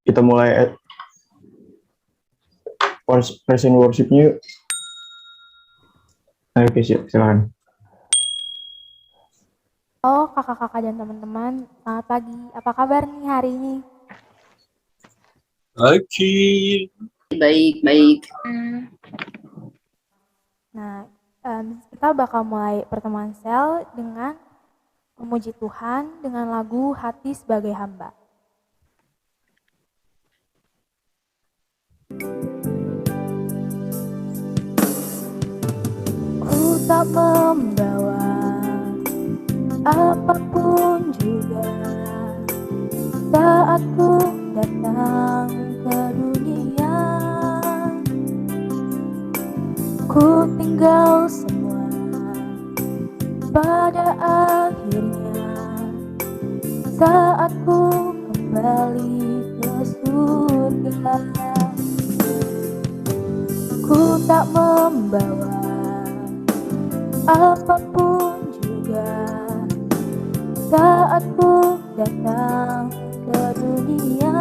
kita mulai present worship-nya yuk. Oke, silakan. Oh, kakak-kakak dan teman-teman, selamat pagi. Apa kabar nih hari ini? Oke. Baik. Nah, kita bakal mulai pertemuan sel dengan memuji Tuhan dengan lagu Hati Sebagai Hamba. Ku tak membawa apapun juga saat ku datang ke dunia. Ku tinggal semua pada akhirnya saat ku kembali ke surga. Ku tak membawa apapun juga saat ku datang ke dunia.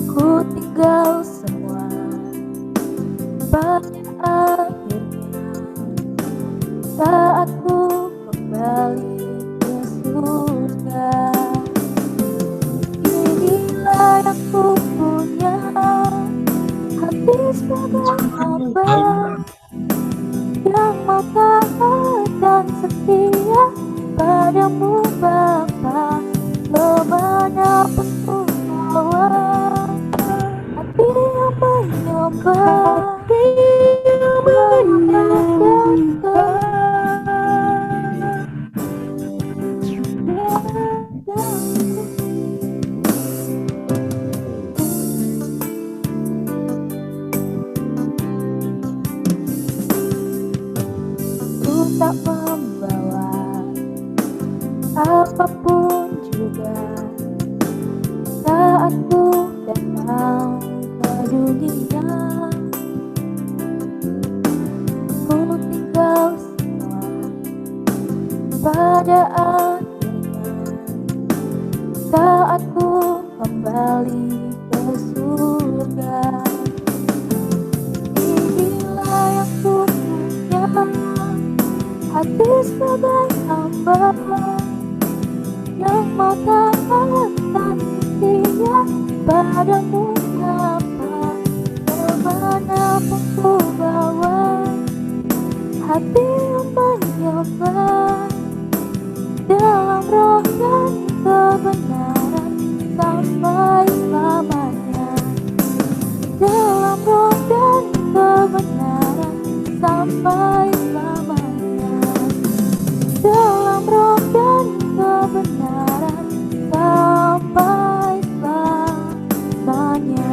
Ku tinggal semua pada akhirnya saat ku kembali ke surga. Inilah yang ku punya, hati sebagai hamba yang mau taat dan setia padamu Bapa, kemanapun ku bawa. Hati yang menyembah, ku tak membawa apapun juga saat ku datang ke dunia. Ku tinggal semua pada akhirnya saat ku kembali ke surga. Inilah yang ku punya, hati sebagai hamba yang mau taat dan setia padamu Bapa, kemanapun ku bawa. Hati yang menyembah dalam roh dan kebenaran sampai selamanya. Dalam roh dan kebenaran sampai selamanya. Dalam roh dan kebenaran sampai selamanya.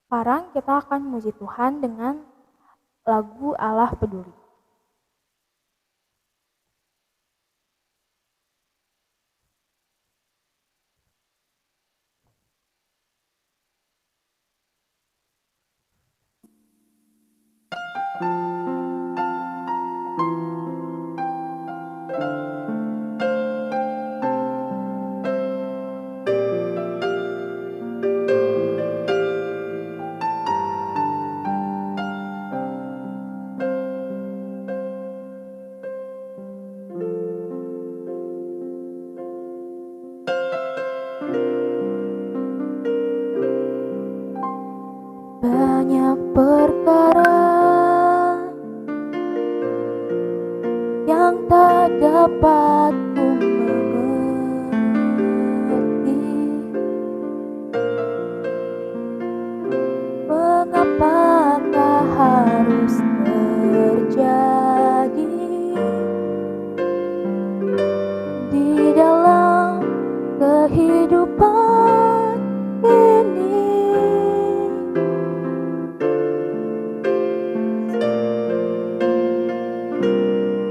Sekarang kita akan memuji Tuhan dengan lagu Allah Peduli. Banyak perkara yang tak dapat ku mengerti. Mengapakah harus terjadi di dalam kehidupan ini?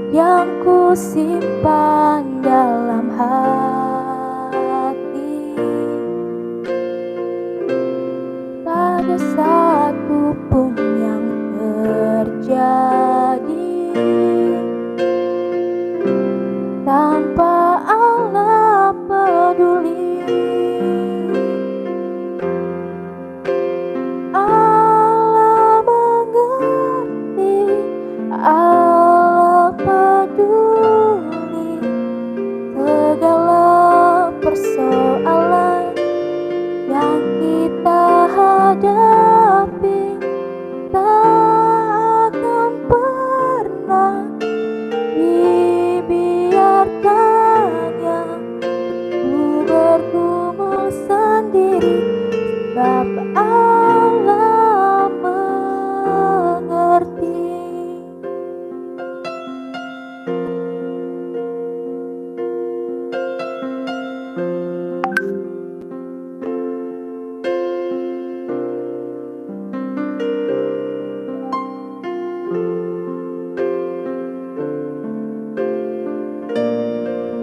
Yang ku simpan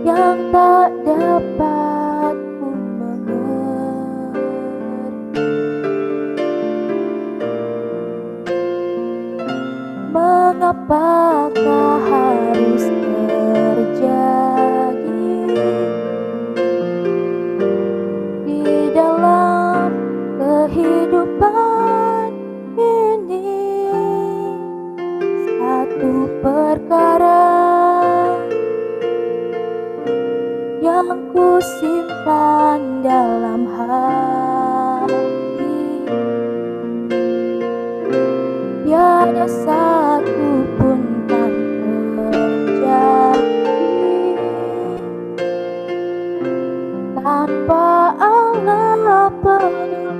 yang tak dapat ku mengerti. Mengapakah harus terjadi di dalam kehidupan ini? Satu perkara yang ku simpan dalam hati, tiada satu pun kan terjadi tanpa Allah peduli.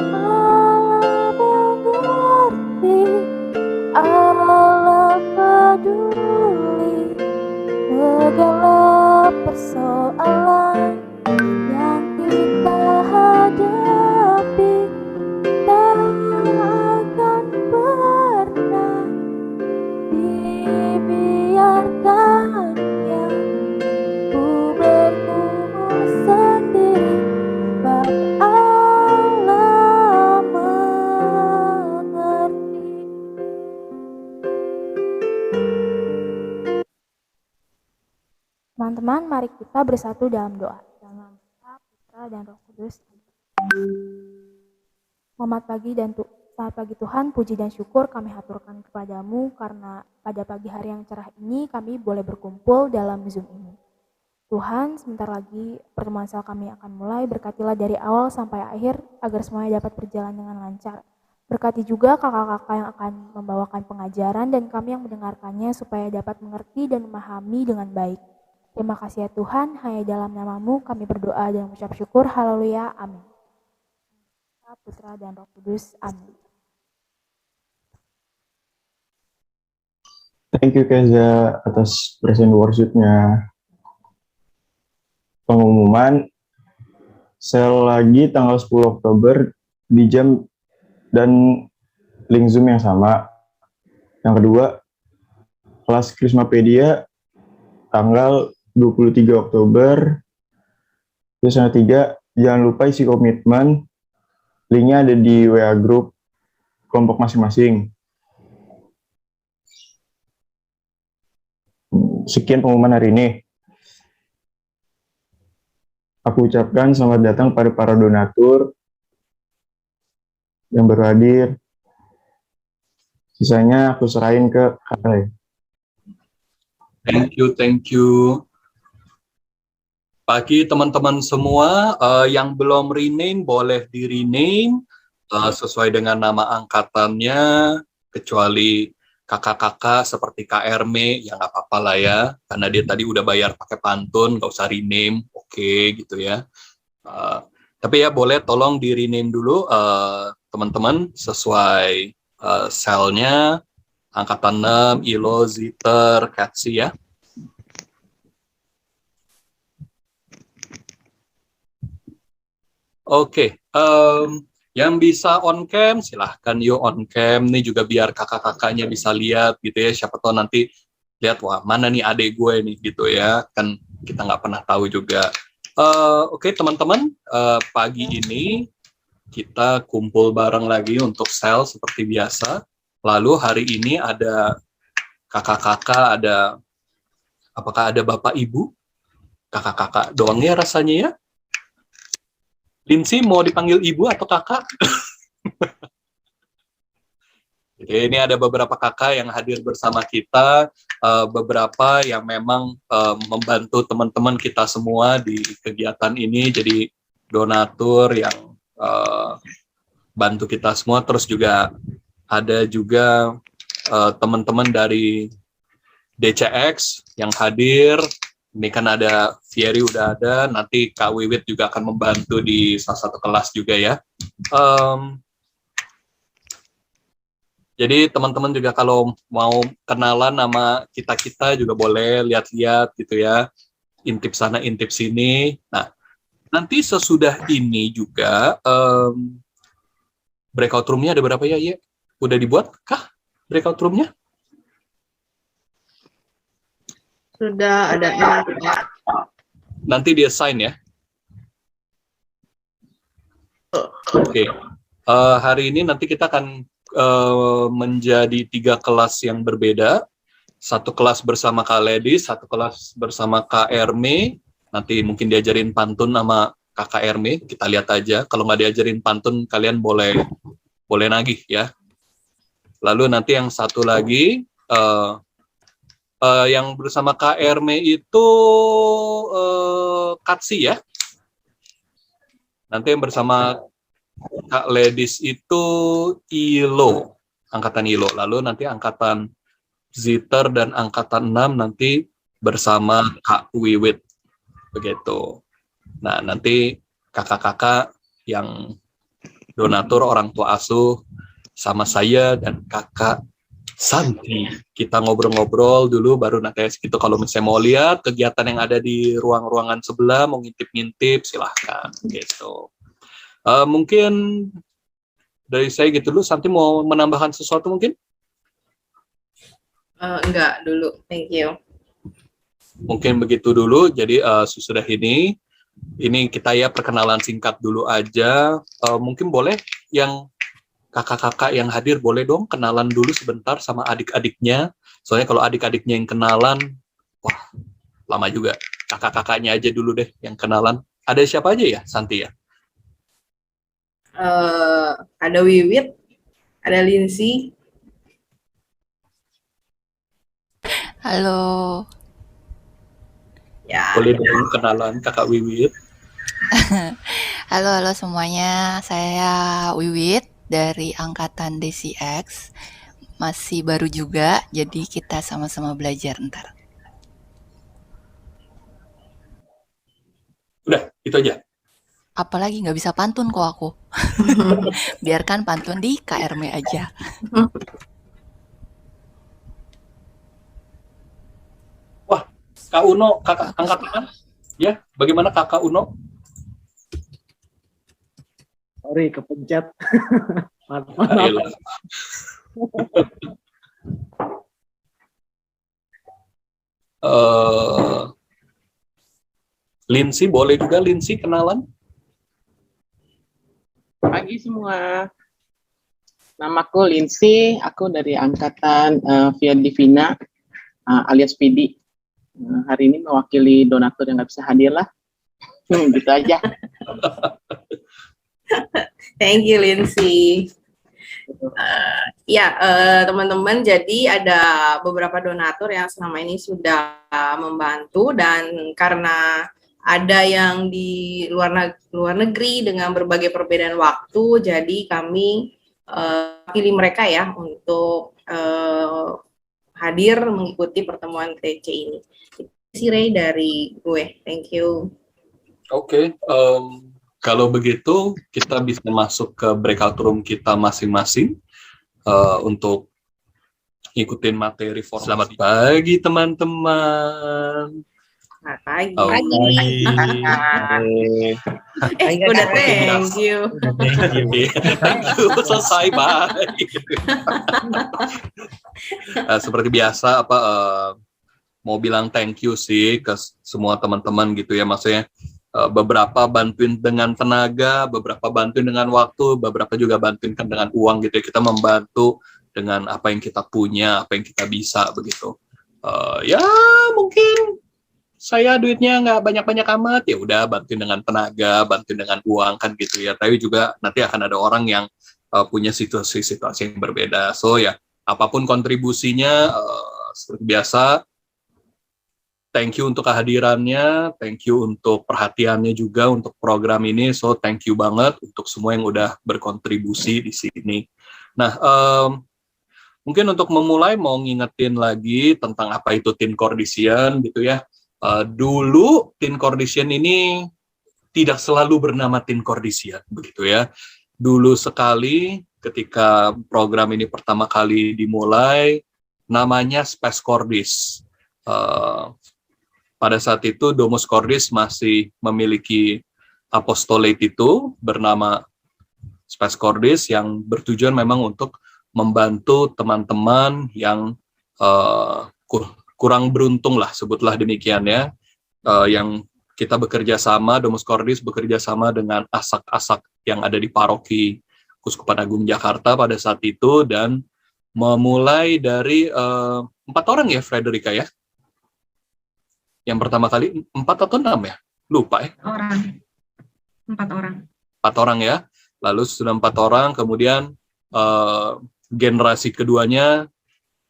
Allah mengerti, Allah peduli segala persoalan yang kita hadapi. Tak akan pernah dibiarkannya ku bergumul sendiri, sebab Allah mengerti. Teman-teman, mari kita bersatu dalam doa. Dalam nama Bapa, Putra, dan Roh Kudus. Selamat pagi selamat pagi Tuhan, puji dan syukur kami haturkan kepadamu karena pada pagi hari yang cerah ini kami boleh berkumpul dalam Zoom ini. Tuhan, sebentar lagi pertemuan sel kami akan mulai, berkatilah dari awal sampai akhir agar semuanya dapat berjalan dengan lancar. Berkati juga kakak-kakak yang akan membawakan pengajaran dan kami yang mendengarkannya supaya dapat mengerti dan memahami dengan baik. Terima kasih ya Tuhan, hanya dalam nama-Mu kami berdoa dan mengucap syukur. Haleluya, amin. Putra dan Roh Kudus, amin. Thank you Keza atas present worship-nya. Pengumuman sel lagi tanggal 10 Oktober di jam dan link Zoom yang sama. Yang kedua, kelas Krismapedia tanggal 23 Oktober. Terus yang ketiga, jangan lupa isi komitmen. Linknya ada di WA Group kelompok masing-masing. Sekian pengumuman hari ini. Aku ucapkan selamat datang pada para donatur yang baru hadir. Sisanya aku serahin ke Kak. Thank you. Pagi teman-teman semua, yang belum rename boleh di rename sesuai dengan nama angkatannya, kecuali kakak-kakak seperti Kak Erme, ya nggak apa-apa lah ya, karena dia tadi udah bayar pakai pantun, nggak usah rename, oke gitu ya. Tapi ya boleh tolong di rename dulu teman-teman sesuai selnya, angkatan 6, ILO, Ziter, Katsi ya. Oke, yang bisa on cam silahkan yuk on cam. Ini juga biar kakak-kakaknya bisa lihat gitu ya. Siapa tahu nanti lihat, wah mana nih adek gue nih gitu ya. Kan kita nggak pernah tahu juga. Oke teman-teman, pagi ini kita kumpul bareng lagi untuk sel seperti biasa. Lalu hari ini ada kakak-kakak, apakah ada bapak ibu? Kakak-kakak doang ya rasanya ya. Lindsay mau dipanggil ibu atau kakak? Oke, ini ada beberapa kakak yang hadir bersama kita, beberapa yang memang membantu teman-teman kita semua di kegiatan ini, jadi donatur yang bantu kita semua, terus juga ada juga teman-teman dari DCX yang hadir. Ini kan ada Fieri udah ada, nanti Kak Wiwit juga akan membantu di salah satu kelas juga ya. Jadi teman-teman juga kalau mau kenalan nama kita-kita juga boleh lihat-lihat gitu ya. Intip sana, intip sini. Nah, nanti sesudah ini juga breakout room-nya ada berapa ya? Udah dibuat kah breakout room-nya? Sudah ada 6 ya. Nanti dia assign ya. Oke. Hari ini nanti kita akan menjadi 3 kelas yang berbeda. Satu kelas bersama Kak Lady, satu kelas bersama Kak Erme. Nanti mungkin diajarin pantun sama Kakak Erme. Kita lihat aja. Kalau nggak diajarin pantun, kalian boleh nagih ya. Lalu nanti yang satu lagi, yang bersama Kak Erme itu Katsi ya. Nanti yang bersama Kak Ledis itu ILO, angkatan ILO. Lalu nanti angkatan Ziter dan angkatan 6 nanti bersama Kak Wiwit. Begitu. Nah, nanti kakak-kakak yang donatur orang tua asuh sama saya dan kakak Santi. Kita ngobrol-ngobrol dulu baru nanti gitu kalau misalnya mau lihat kegiatan yang ada di ruang-ruangan sebelah, mau ngintip-ngintip silahkan gitu. Mungkin dari saya gitu dulu. Santi mau menambahkan sesuatu mungkin? Enggak dulu, thank you. Mungkin begitu dulu. Jadi sesudah ini kita ya perkenalan singkat dulu aja. Mungkin boleh yang kakak-kakak yang hadir boleh dong kenalan dulu sebentar sama adik-adiknya. Soalnya kalau adik-adiknya yang kenalan, wah lama juga. Kakak-kakaknya aja dulu deh yang kenalan. Ada siapa aja ya, Santi ya? Ada Wiwit, ada Lindsay. Halo. Ya. Boleh dong kenalan Kakak Wiwit. Halo semuanya. Saya Wiwit dari angkatan DCX. Masih baru juga, jadi kita sama-sama belajar ntar. Udah, itu aja. Apalagi nggak bisa pantun kok aku. Biarkan pantun di KRM aja. Wah, Kak Uno, kakak angkatan ya? Bagaimana Kakak Uno? Sorry, kepencet. Maaf. Lindsay, boleh juga Lindsay kenalan? Pagi semua. Namaku Lindsay, aku dari angkatan Via Divina alias PD. Hari ini mewakili donatur yang nggak bisa hadir lah. Gitu aja. Thank you, Lindsay. Teman-teman, jadi ada beberapa donatur yang selama ini sudah membantu, dan karena ada yang di luar negeri dengan berbagai perbedaan waktu, jadi kami pilih mereka ya untuk hadir mengikuti pertemuan TC ini. Si Ray dari gue, thank you. Oke, kalau begitu kita bisa masuk ke breakout room kita masing-masing untuk ngikutin materi formal. Selamat pagi teman-teman. Selamat pagi. Udah thank you. Thank you, selesai, bye. Seperti biasa mau bilang thank you sih ke semua teman-teman gitu ya, maksudnya beberapa bantuin dengan tenaga, beberapa bantuin dengan waktu, beberapa juga bantuin kan dengan uang gitu ya. Kita membantu dengan apa yang kita punya, apa yang kita bisa begitu. Ya mungkin saya duitnya nggak banyak-banyak amat, ya udah bantuin dengan tenaga, bantuin dengan uang kan gitu ya. Tapi juga nanti akan ada orang yang punya situasi-situasi yang berbeda. So ya apapun kontribusinya seperti biasa. Thank you untuk kehadirannya, thank you untuk perhatiannya juga untuk program ini. So thank you banget untuk semua yang udah berkontribusi di sini. Nah, mungkin untuk memulai mau ngingetin lagi tentang apa itu Teen Coordination gitu ya. Dulu Teen Coordination ini tidak selalu bernama Teen Coordination begitu ya. Dulu sekali ketika program ini pertama kali dimulai, namanya Spes Cordis. Pada saat itu Domus Cordis masih memiliki apostolate itu bernama Spes Cordis, yang bertujuan memang untuk membantu teman-teman yang kurang beruntung lah, sebutlah demikian ya, yang kita bekerja sama, Domus Cordis bekerja sama dengan asak-asak yang ada di paroki Kuskupan Agung Jakarta pada saat itu, dan memulai dari 4 orang ya, Frederica ya? Yang pertama kali 4 atau 6 ya? Lupa ya? 4 orang. 4 orang ya. Lalu sudah 4 orang, kemudian generasi keduanya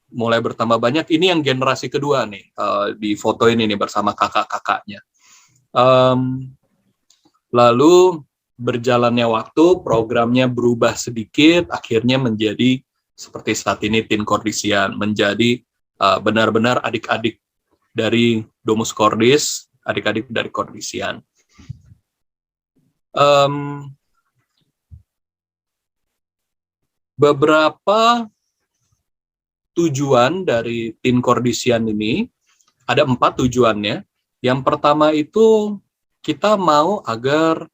mulai bertambah banyak. Ini yang generasi kedua nih, di foto ini nih bersama kakak-kakaknya. Lalu berjalannya waktu, programnya berubah sedikit, akhirnya menjadi seperti saat ini Tin Cordisian, menjadi benar-benar adik-adik dari Domus Cordis, adik-adik dari Cordisian. Beberapa tujuan dari Tin Cordisian ini, ada 4 tujuannya. Yang pertama itu kita mau agar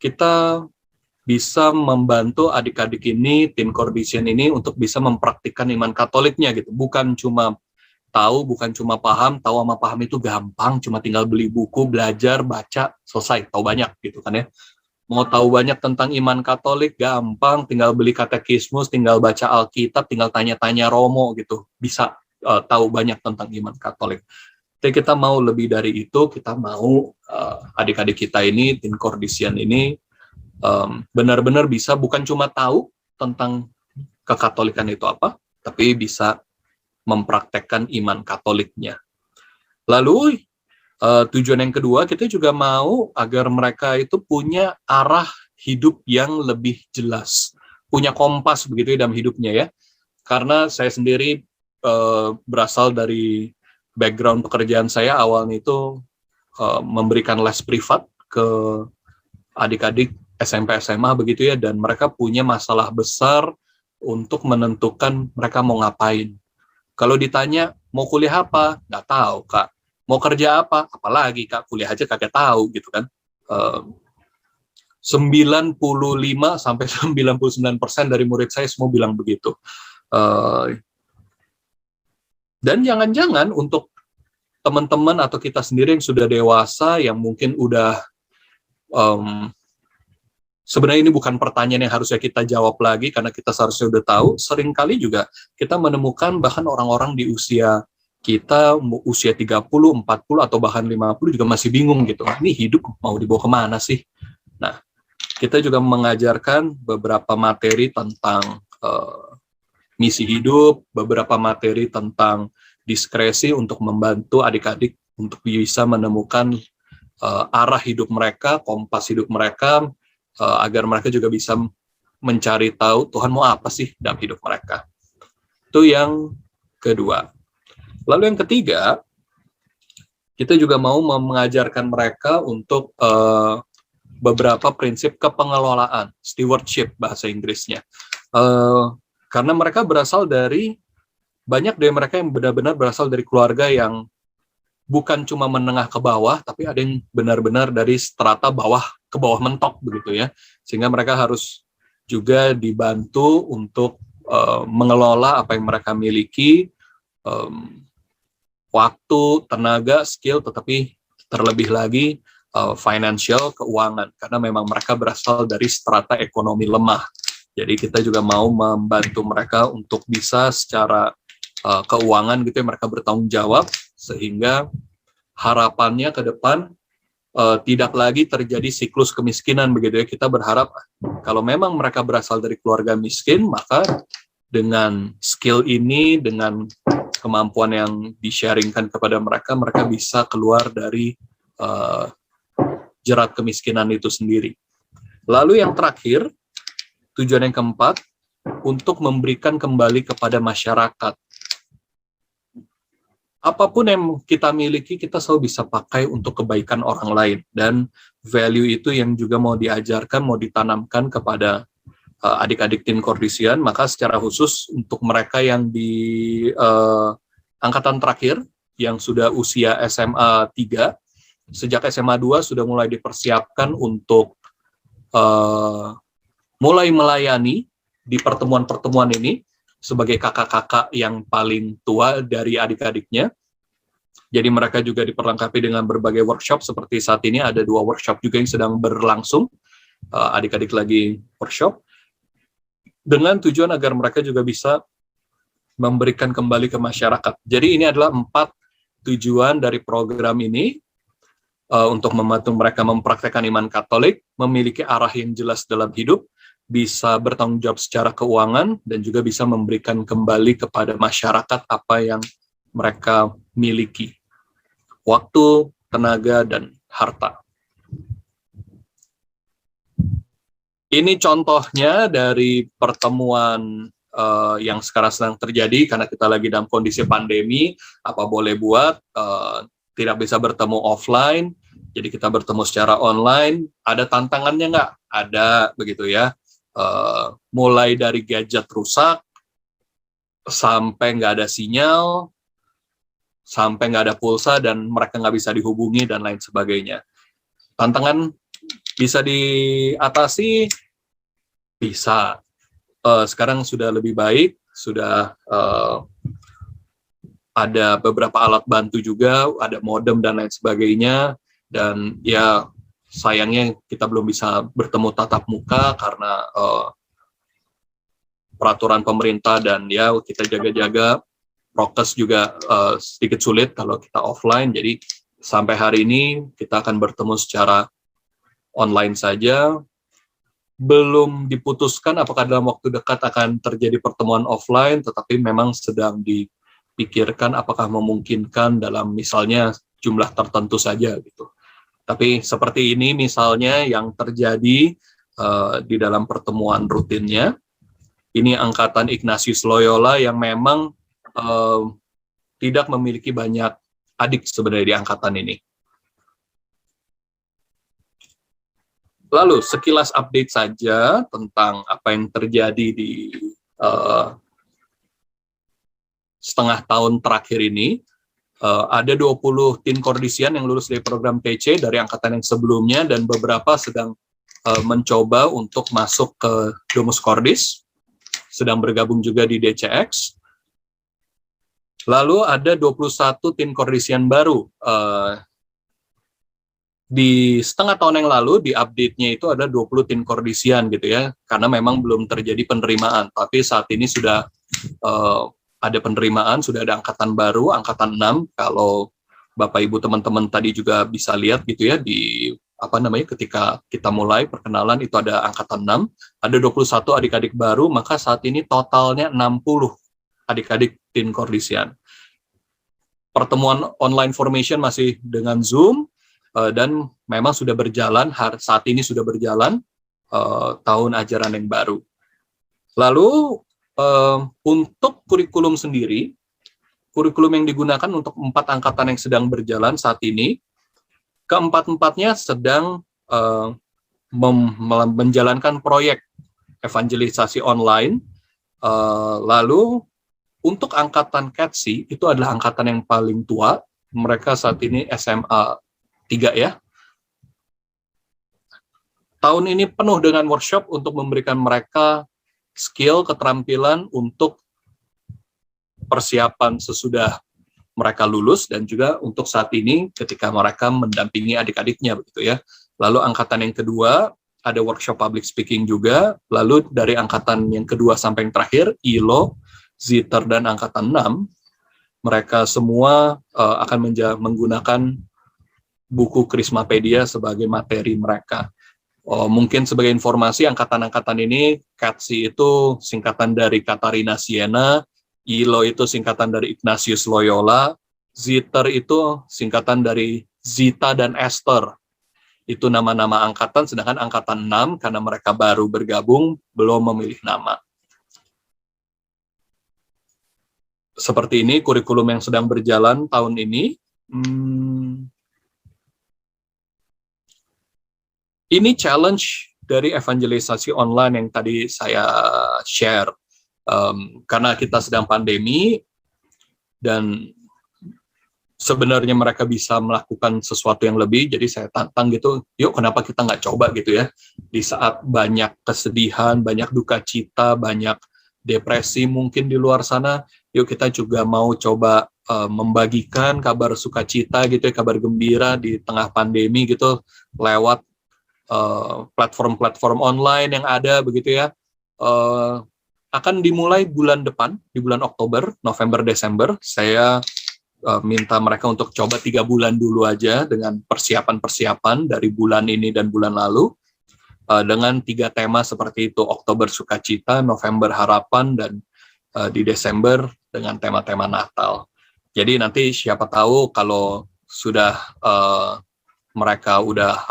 kita bisa membantu adik-adik ini, Tin Cordisian ini, untuk bisa mempraktikkan iman Katoliknya gitu. Bukan cuma tahu, bukan cuma paham, tahu sama paham itu gampang, cuma tinggal beli buku, belajar, baca, selesai, tahu banyak gitu kan ya. Mau tahu banyak tentang iman Katolik, gampang, tinggal beli katekismus, tinggal baca Alkitab, tinggal tanya-tanya Romo gitu, bisa tahu banyak tentang iman Katolik. Tapi kita mau lebih dari itu, kita mau adik-adik kita ini, Tin Cordisian ini, benar-benar bisa bukan cuma tahu tentang kekatolikan itu apa, tapi bisa mempraktekkan iman Katoliknya. Lalu tujuan yang kedua, kita juga mau agar mereka itu punya arah hidup yang lebih jelas, punya kompas begitu dalam hidupnya ya. Karena saya sendiri berasal dari background pekerjaan saya awalnya itu memberikan les privat ke adik-adik SMP SMA begitu ya, dan mereka punya masalah besar untuk menentukan mereka mau ngapain. Kalau ditanya mau kuliah apa, nggak tahu Kak. Mau kerja apa, apalagi Kak, kuliah aja kagak tahu gitu kan. 95 sampai 99% dari murid saya semua bilang begitu. Dan jangan-jangan untuk teman-teman atau kita sendiri yang sudah dewasa, yang mungkin udah sebenarnya ini bukan pertanyaan yang harusnya kita jawab lagi karena kita seharusnya udah tahu. Seringkali juga kita menemukan bahkan orang-orang di usia kita, usia 30, 40 atau bahkan 50 juga masih bingung gitu. Ini hidup mau dibawa kemana sih? Nah, kita juga mengajarkan beberapa materi tentang misi hidup, beberapa materi tentang diskresi untuk membantu adik-adik untuk bisa menemukan arah hidup mereka, kompas hidup mereka, agar mereka juga bisa mencari tahu Tuhan mau apa sih dalam hidup mereka. Itu yang kedua. Lalu yang ketiga, kita juga mau mengajarkan mereka untuk beberapa prinsip kepengelolaan, stewardship bahasa Inggrisnya. Karena mereka berasal dari, banyak dari mereka yang benar-benar berasal dari keluarga yang bukan cuma menengah ke bawah, tapi ada yang benar-benar dari strata bawah ke bawah mentok begitu ya. Sehingga mereka harus juga dibantu untuk mengelola apa yang mereka miliki, waktu, tenaga, skill, tetapi terlebih lagi financial, keuangan. Karena memang mereka berasal dari strata ekonomi lemah. Jadi kita juga mau membantu mereka untuk bisa secara keuangan gitu ya, mereka bertanggung jawab, sehingga harapannya ke depan tidak lagi terjadi siklus kemiskinan begitu ya. Kita berharap kalau memang mereka berasal dari keluarga miskin, maka dengan skill ini, dengan kemampuan yang di-sharingkan kepada mereka, mereka bisa keluar dari jerat kemiskinan itu sendiri. Lalu yang terakhir, tujuan yang keempat, untuk memberikan kembali kepada masyarakat. Apapun yang kita miliki, kita selalu bisa pakai untuk kebaikan orang lain. Dan value itu yang juga mau diajarkan, mau ditanamkan kepada adik-adik Tin Cordisian. Maka secara khusus untuk mereka yang di angkatan terakhir, yang sudah usia SMA 3, sejak SMA 2 sudah mulai dipersiapkan untuk mulai melayani di pertemuan-pertemuan ini sebagai kakak-kakak yang paling tua dari adik-adiknya. Jadi mereka juga diperlengkapi dengan berbagai workshop, seperti saat ini ada 2 workshop juga yang sedang berlangsung, adik-adik lagi workshop, dengan tujuan agar mereka juga bisa memberikan kembali ke masyarakat. Jadi ini adalah 4 tujuan dari program ini, untuk membantu mereka mempraktekkan iman Katolik, memiliki arah yang jelas dalam hidup, bisa bertanggung jawab secara keuangan, dan juga bisa memberikan kembali kepada masyarakat apa yang mereka miliki. Waktu, tenaga, dan harta. Ini contohnya dari pertemuan yang sekarang sedang terjadi, karena kita lagi dalam kondisi pandemi, apa boleh buat, tidak bisa bertemu offline, jadi kita bertemu secara online. Ada tantangannya nggak? Ada, begitu ya. Mulai dari gadget rusak, sampai nggak ada sinyal, sampai nggak ada pulsa, dan mereka nggak bisa dihubungi, dan lain sebagainya. Tantangan bisa diatasi? Bisa. Sekarang sudah lebih baik, sudah ada beberapa alat bantu juga, ada modem dan lain sebagainya, dan ya sayangnya kita belum bisa bertemu tatap muka karena peraturan pemerintah, dan ya kita jaga-jaga, prokes juga sedikit sulit kalau kita offline, jadi sampai hari ini kita akan bertemu secara online saja. Belum diputuskan apakah dalam waktu dekat akan terjadi pertemuan offline, tetapi memang sedang dipikirkan apakah memungkinkan dalam misalnya jumlah tertentu saja gitu. Tapi seperti ini misalnya yang terjadi di dalam pertemuan rutinnya. Ini angkatan Ignatius Loyola yang memang tidak memiliki banyak adik sebenarnya di angkatan ini. Lalu sekilas update saja tentang apa yang terjadi di setengah tahun terakhir ini. Ada 20 teen Cordisian yang lulus dari program TC dari angkatan yang sebelumnya, dan beberapa sedang mencoba untuk masuk ke Domus Cordis, sedang bergabung juga di DCX. Lalu ada 21 teen Cordisian baru. Di setengah tahun yang lalu, di update-nya itu ada 20 teen Cordisian gitu ya, karena memang belum terjadi penerimaan, tapi saat ini sudah ada penerimaan, sudah ada angkatan baru, angkatan 6, kalau Bapak Ibu teman-teman tadi juga bisa lihat gitu ya, di ketika kita mulai perkenalan itu ada angkatan 6, ada 21 adik-adik baru, maka saat ini totalnya 60 adik-adik teen Cordisian. Pertemuan online formation masih dengan Zoom, dan memang sudah berjalan, saat ini sudah berjalan tahun ajaran yang baru. Lalu untuk kurikulum sendiri, kurikulum yang digunakan untuk 4 angkatan yang sedang berjalan saat ini, keempat-empatnya sedang menjalankan proyek evangelisasi online. Lalu untuk angkatan KATSI, itu adalah angkatan yang paling tua, mereka saat ini SMA 3 ya. Tahun ini penuh dengan workshop untuk memberikan mereka skill, keterampilan untuk persiapan sesudah mereka lulus, dan juga untuk saat ini ketika mereka mendampingi adik-adiknya begitu ya. Lalu angkatan yang kedua ada workshop public speaking juga. Lalu dari angkatan yang kedua sampai yang terakhir, ILO, Ziter, dan angkatan 6, mereka semua akan menggunakan buku Krismapedia sebagai materi mereka. Mungkin sebagai informasi, angkatan-angkatan ini, KATSI itu singkatan dari Katarina Siena, ILO itu singkatan dari Ignatius Loyola, Ziter itu singkatan dari Zita dan Esther. Itu nama-nama angkatan, sedangkan angkatan 6, karena mereka baru bergabung, belum memilih nama. Seperti ini kurikulum yang sedang berjalan tahun ini. Ini challenge dari evangelisasi online yang tadi saya share. Karena kita sedang pandemi, dan sebenarnya mereka bisa melakukan sesuatu yang lebih, jadi saya tantang gitu, yuk kenapa kita nggak coba gitu ya, di saat banyak kesedihan, banyak duka cita, banyak depresi mungkin di luar sana, yuk kita juga mau coba membagikan kabar sukacita gitu ya, kabar gembira di tengah pandemi gitu lewat platform-platform online yang ada begitu ya. Akan dimulai bulan depan, di bulan Oktober, November, Desember. Saya minta mereka untuk coba 3 bulan dulu aja dengan persiapan-persiapan dari bulan ini dan bulan lalu, dengan 3 tema seperti itu: Oktober sukacita, November harapan, dan di Desember dengan tema-tema Natal. Jadi nanti siapa tahu kalau sudah mereka udah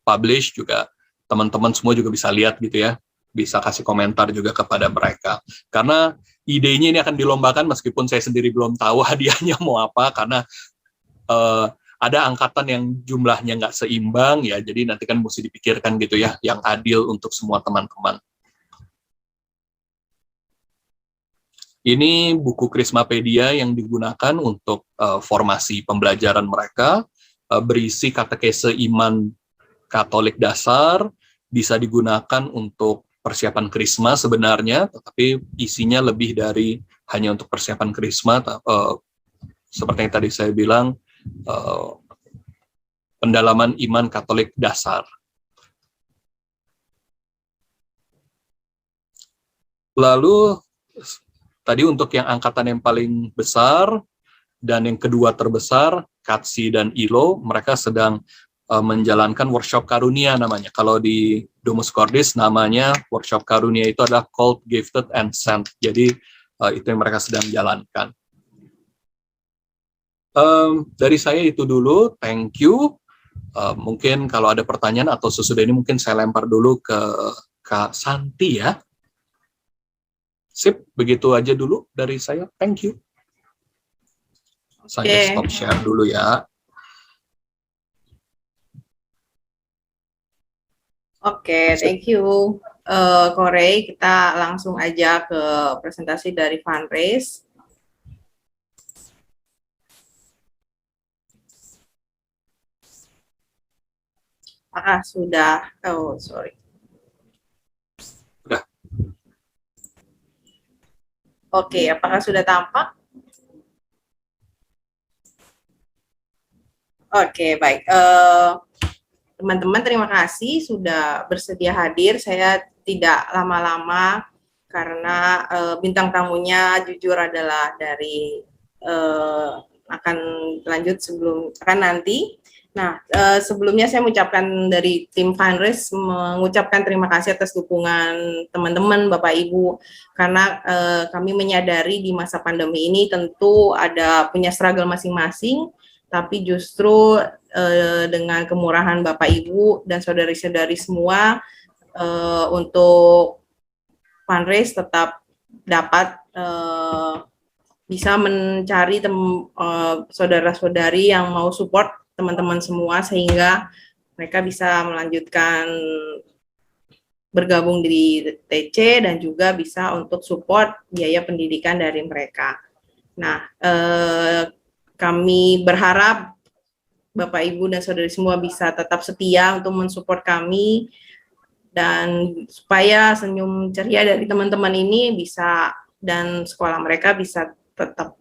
publish juga, teman-teman semua juga bisa lihat gitu ya, bisa kasih komentar juga kepada mereka. Karena idenya ini akan dilombakan meskipun saya sendiri belum tahu hadiahnya mau apa, karena ada angkatan yang jumlahnya nggak seimbang ya, jadi nanti kan mesti dipikirkan gitu ya, yang adil untuk semua teman-teman. Ini buku Krismapedia yang digunakan untuk formasi pembelajaran mereka, berisi katekese iman Katolik dasar, bisa digunakan untuk persiapan Krisma sebenarnya, tetapi isinya lebih dari hanya untuk persiapan Krisma. Seperti yang tadi saya bilang, pendalaman iman Katolik dasar. Lalu tadi untuk yang angkatan yang paling besar dan yang kedua terbesar, Katsi dan Ilo, mereka sedang menjalankan workshop karunia namanya. Kalau di Domus Cordis namanya workshop karunia itu adalah Called, Gifted, and Sent. Jadi itu yang mereka sedang jalankan. Dari saya itu dulu, thank you. Mungkin kalau ada pertanyaan atau sesudah ini mungkin saya lempar dulu ke Kak Santi ya. Sip, begitu aja dulu dari saya. Thank you. Saya stop share dulu ya. Oke, thank you, Korey. Kita langsung aja ke presentasi dari fundraise. Apakah sudah? Oh, sorry. Sudah. Oke, apakah sudah tampak? Oke, baik. Teman-teman, terima kasih sudah bersedia hadir. Saya tidak lama-lama karena bintang tamunya jujur adalah dari akan lanjut akan nanti. Nah, sebelumnya saya mengucapkan dari tim fundraise mengucapkan terima kasih atas dukungan teman-teman, Bapak Ibu, karena kami menyadari di masa pandemi ini tentu ada punya struggle masing-masing, tapi justru dengan kemurahan Bapak Ibu dan saudari-saudari semua untuk fundraise tetap dapat bisa mencari saudara-saudari yang mau support teman-teman semua sehingga mereka bisa melanjutkan bergabung di TC dan juga bisa untuk support biaya pendidikan dari mereka. Nah, kami berharap Bapak, Ibu, dan saudari semua bisa tetap setia untuk mensupport kami dan supaya senyum ceria dari teman-teman ini bisa dan sekolah mereka bisa tetap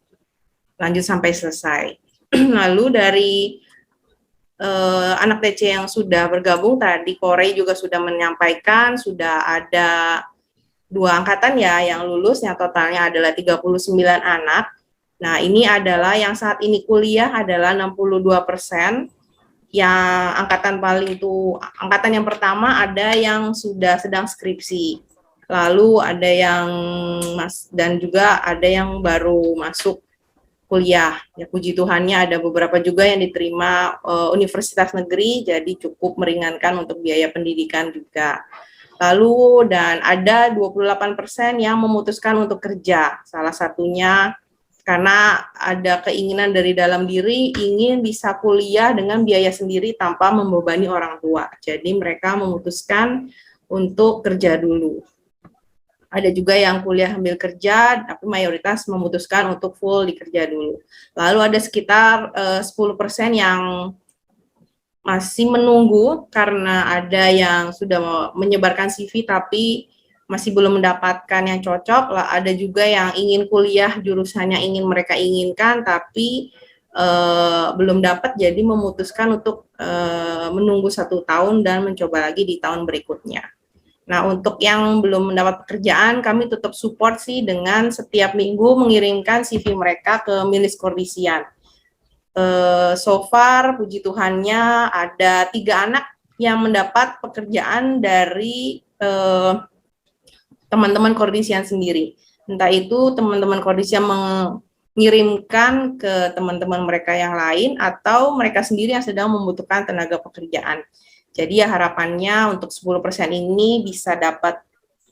lanjut sampai selesai. Lalu dari anak TC yang sudah bergabung tadi, Korey juga sudah menyampaikan sudah ada 2 angkatan ya yang lulus, yang totalnya adalah 39 anak. Nah, ini adalah yang saat ini kuliah adalah 62%. Yang angkatan yang pertama ada yang sudah sedang skripsi. Lalu ada yang dan juga ada yang baru masuk kuliah. Ya, puji Tuhannya ada beberapa juga yang diterima universitas negeri, jadi cukup meringankan untuk biaya pendidikan juga. Lalu dan ada 28% yang memutuskan untuk kerja. Salah satunya karena ada keinginan dari dalam diri ingin bisa kuliah dengan biaya sendiri tanpa membebani orang tua. Jadi mereka memutuskan untuk kerja dulu. Ada juga yang kuliah sambil kerja, tapi mayoritas memutuskan untuk full dikerja dulu. Lalu ada sekitar 10% yang masih menunggu karena ada yang sudah menyebarkan CV tapi masih belum mendapatkan yang cocok, lah ada juga yang ingin kuliah jurusannya ingin mereka inginkan tapi belum dapat, jadi memutuskan untuk menunggu 1 tahun dan mencoba lagi di tahun berikutnya. Nah, untuk yang belum mendapat pekerjaan, kami tetap support sih dengan setiap minggu mengirimkan CV mereka ke Milis Kordisian. So far, puji Tuhannya ada 3 anak yang mendapat pekerjaan dari teman-teman Kordisian sendiri. Entah itu teman-teman Kordisian mengirimkan ke teman-teman mereka yang lain atau mereka sendiri yang sedang membutuhkan tenaga pekerjaan. Jadi ya harapannya untuk 10% ini bisa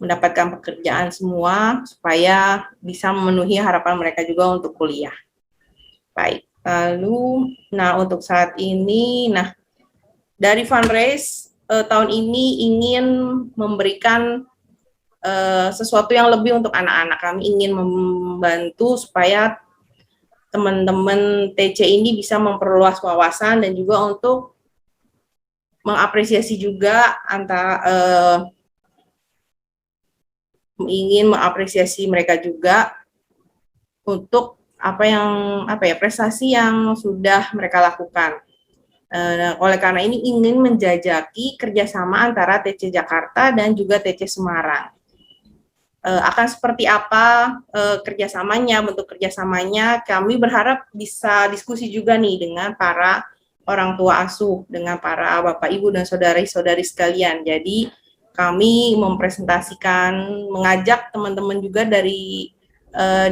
mendapatkan pekerjaan semua supaya bisa memenuhi harapan mereka juga untuk kuliah. Baik, lalu nah untuk saat ini, nah dari fundraise tahun ini ingin memberikan sesuatu yang lebih untuk anak-anak. Kami ingin membantu supaya teman-teman TC ini bisa memperluas wawasan dan juga untuk mengapresiasi juga ingin mengapresiasi mereka juga untuk prestasi yang sudah mereka lakukan. Oleh karena ini ingin menjajaki kerjasama antara TC Jakarta dan juga TC Semarang. Akan seperti apa kerjasamanya, bentuk kerjasamanya, kami berharap bisa diskusi juga nih dengan para orang tua asuh, dengan para bapak ibu dan saudari-saudari sekalian. Jadi kami mengajak teman-teman juga dari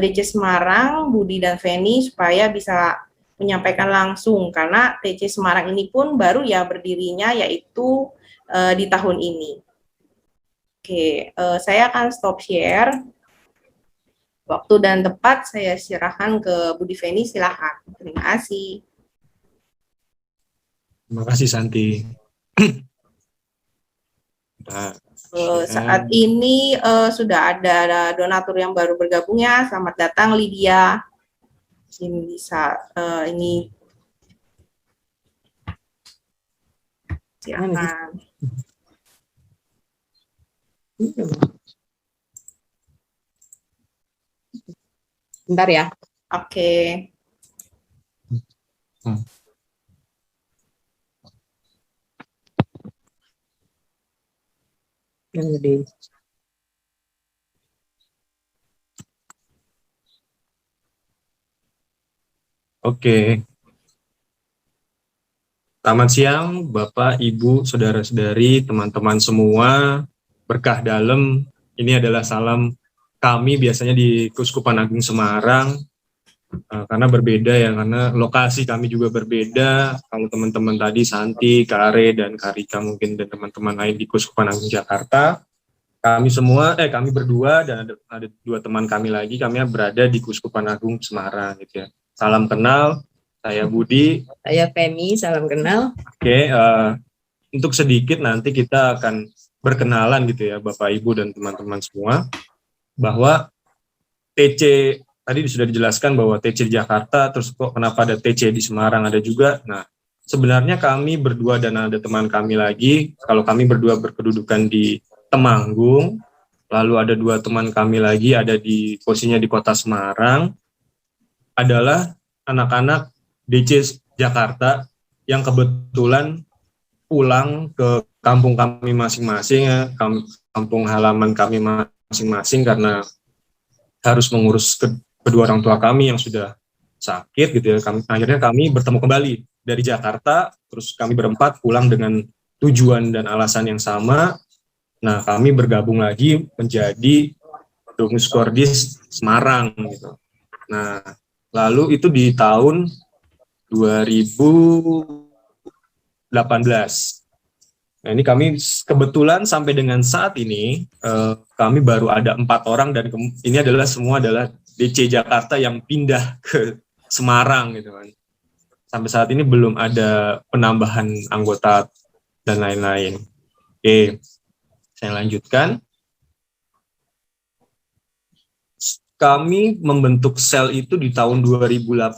DC Semarang, Budi dan Feni, supaya bisa menyampaikan langsung, karena TC Semarang ini pun baru ya berdirinya, yaitu di tahun ini. Oke, saya akan stop share. Waktu dan tempat saya serahkan ke Budi Feni, silakan. Terima kasih. Terima kasih Santi. Saat ini sudah ada donatur yang baru bergabung ya. Selamat datang Lydia. Ini bisa ini silakan. Bentar ya. Oke. Yang gede. Oke. Selamat siang, Bapak, Ibu, saudara-saudari, teman-teman semua. Berkah dalam, ini adalah salam kami biasanya di Keuskupan Agung Semarang, karena berbeda ya, karena lokasi kami juga berbeda. Kalau teman-teman tadi Santi, Kare, dan Karika mungkin dan teman-teman lain di Keuskupan Agung Jakarta, kami berdua dan ada 2 teman kami lagi, kami berada di Keuskupan Agung Semarang gitu ya. Salam kenal, saya Budi. Saya Feni, salam kenal. Oke, untuk sedikit nanti kita akan berkenalan gitu ya Bapak Ibu dan teman-teman semua, bahwa TC tadi sudah dijelaskan bahwa TC di Jakarta, terus kok kenapa ada TC di Semarang ada juga. Nah, sebenarnya kami berdua dan ada teman kami lagi, kalau kami berdua berkedudukan di Temanggung, lalu ada 2 teman kami lagi ada di posisinya di Kota Semarang, adalah anak-anak DC Jakarta yang kebetulan pulang ke kampung kami masing-masing ya, kampung halaman kami masing-masing karena harus mengurus kedua orang tua kami yang sudah sakit gitu ya. Akhirnya kami bertemu kembali dari Jakarta, terus kami berempat pulang dengan tujuan dan alasan yang sama. Nah, kami bergabung lagi menjadi Domus Cordis Semarang gitu. Nah, lalu itu di tahun 2018. Nah, ini kami kebetulan sampai dengan saat ini kami baru ada 4 orang dan ini semua adalah DC Jakarta yang pindah ke Semarang gitu kan. Sampai saat ini belum ada penambahan anggota dan lain-lain. Oke, saya lanjutkan. Kami membentuk sel itu di tahun 2018,